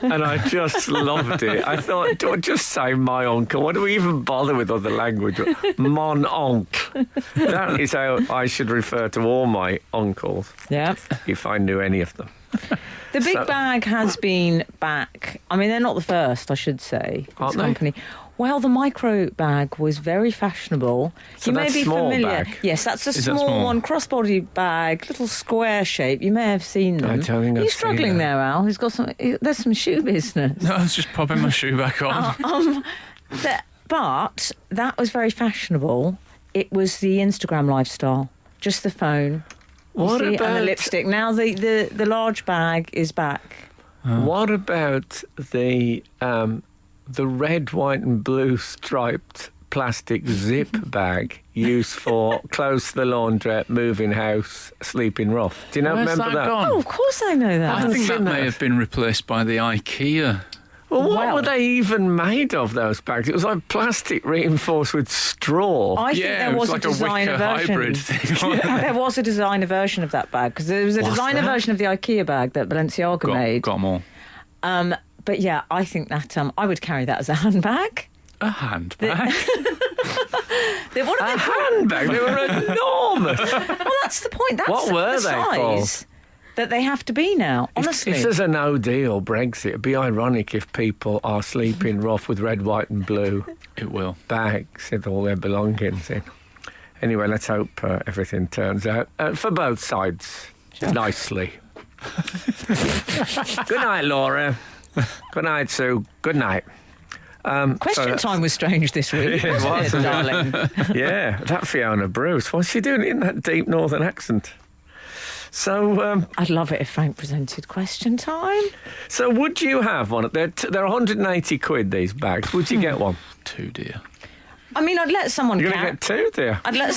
And I just loved it. I thought, don't just say my uncle. Why do we even bother with other language? Mon oncle. That is how I should refer to all my uncles, Yeah. if I knew any of them. The big So- bag has been back. I mean, they're not the first, I should say. Aren't this they? company. Well, the micro bag was very fashionable. So you may that's be small familiar. bag? Yes, that's a Is that small small? one, crossbody bag, little square shape. You may have seen them. I don't think Are I've you seen struggling that. there, Al? There's some shoe business. No, I was just popping my shoe back on. But that was very fashionable. It was the Instagram lifestyle, just the phone. You What see, and the about- lipstick. Now the large bag is back. What about the red, white, and blue striped plastic zip bag used for clothes to the laundrette, moving house, sleeping rough? Do you know? Where's remember that gone? Oh, of course I know that. I haven't think that seen may that. have been replaced by the IKEA. Well, what Well- were they even made of, those bags? It was like plastic reinforced with straw. I think Yeah, there it was was like a a designer wicker version. hybrid thing. There was a designer version of that bag because there was a Was designer there? version of the IKEA bag that Balenciaga made. Got them all. But yeah, I think that I would carry that as a handbag. A handbag. What are A they called? handbag? They were enormous. Well, that's the point. That's What were the they size that they have to be now. Honestly, If there's a no deal Brexit, it'd be ironic if people are sleeping rough with red, white, and blue It will. bags with all their belongings in. Anyway, let's hope everything turns out for both sides nicely. Good night, Laura. Good night, Sue. Good night. question time was strange this week, It wasn't was. it, darling? Yeah, that Fiona Bruce. What's she doing in that deep northern accent? So, I'd love it if Frank presented question time. so would you have one? They're 180 quid, these bags. Would you get one? 2, dear. I mean, I'd let someone You're going to get two, dear. I'd let.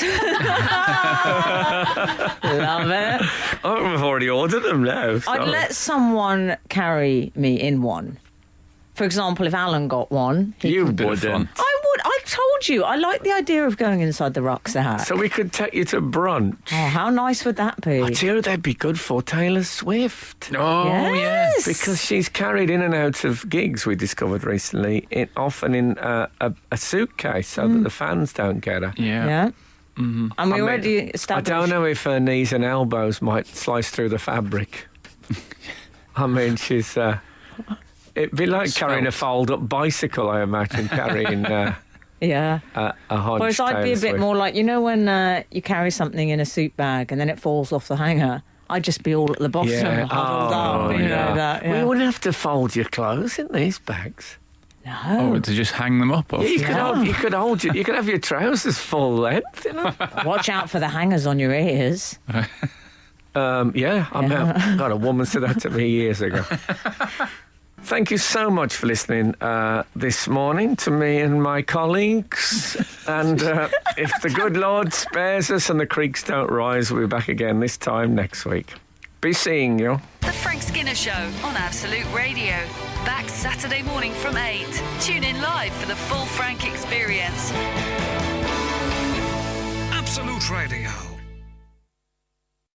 Love it. Oh, we've already ordered them now. I'd sorry. let someone carry me in one. For example, if Alan got one, You Bit of wouldn't. fun. I would. told you, I like the idea of going inside the rucksack. So we could take you to brunch. Oh, how nice would that be? I tell you, that'd be good for Taylor Swift. Oh, Yes. Because she's carried in and out of gigs, we discovered recently, often in a suitcase so that the fans don't get her. yeah. Yeah. Mm-hmm. And we I mean, already I established. don't know if her knees and elbows might slice through the fabric. I mean, she's... it'd be like carrying a fold-up bicycle, I imagine, carrying Yeah. a hunch. Whereas I'd be a bit more like, you know, when you carry something in a suit bag and then it falls off the hanger. I'd just be all at the bottom, Yeah. huddled up, you know that. We Yeah. wouldn't have to fold your clothes in these bags. Oh, to just hang them up. Yeah, you could have your trousers full length, you know. Watch out for the hangers on your ears. I got a woman said that to me years ago. Thank you so much for listening this morning to me and my colleagues. And if the good Lord spares us and the creeks don't rise, we'll be back again this time next week. Be seeing you. The Frank Skinner Show on Absolute Radio. Back Saturday morning from 8. Tune in live for the full Frank experience. Absolute Radio.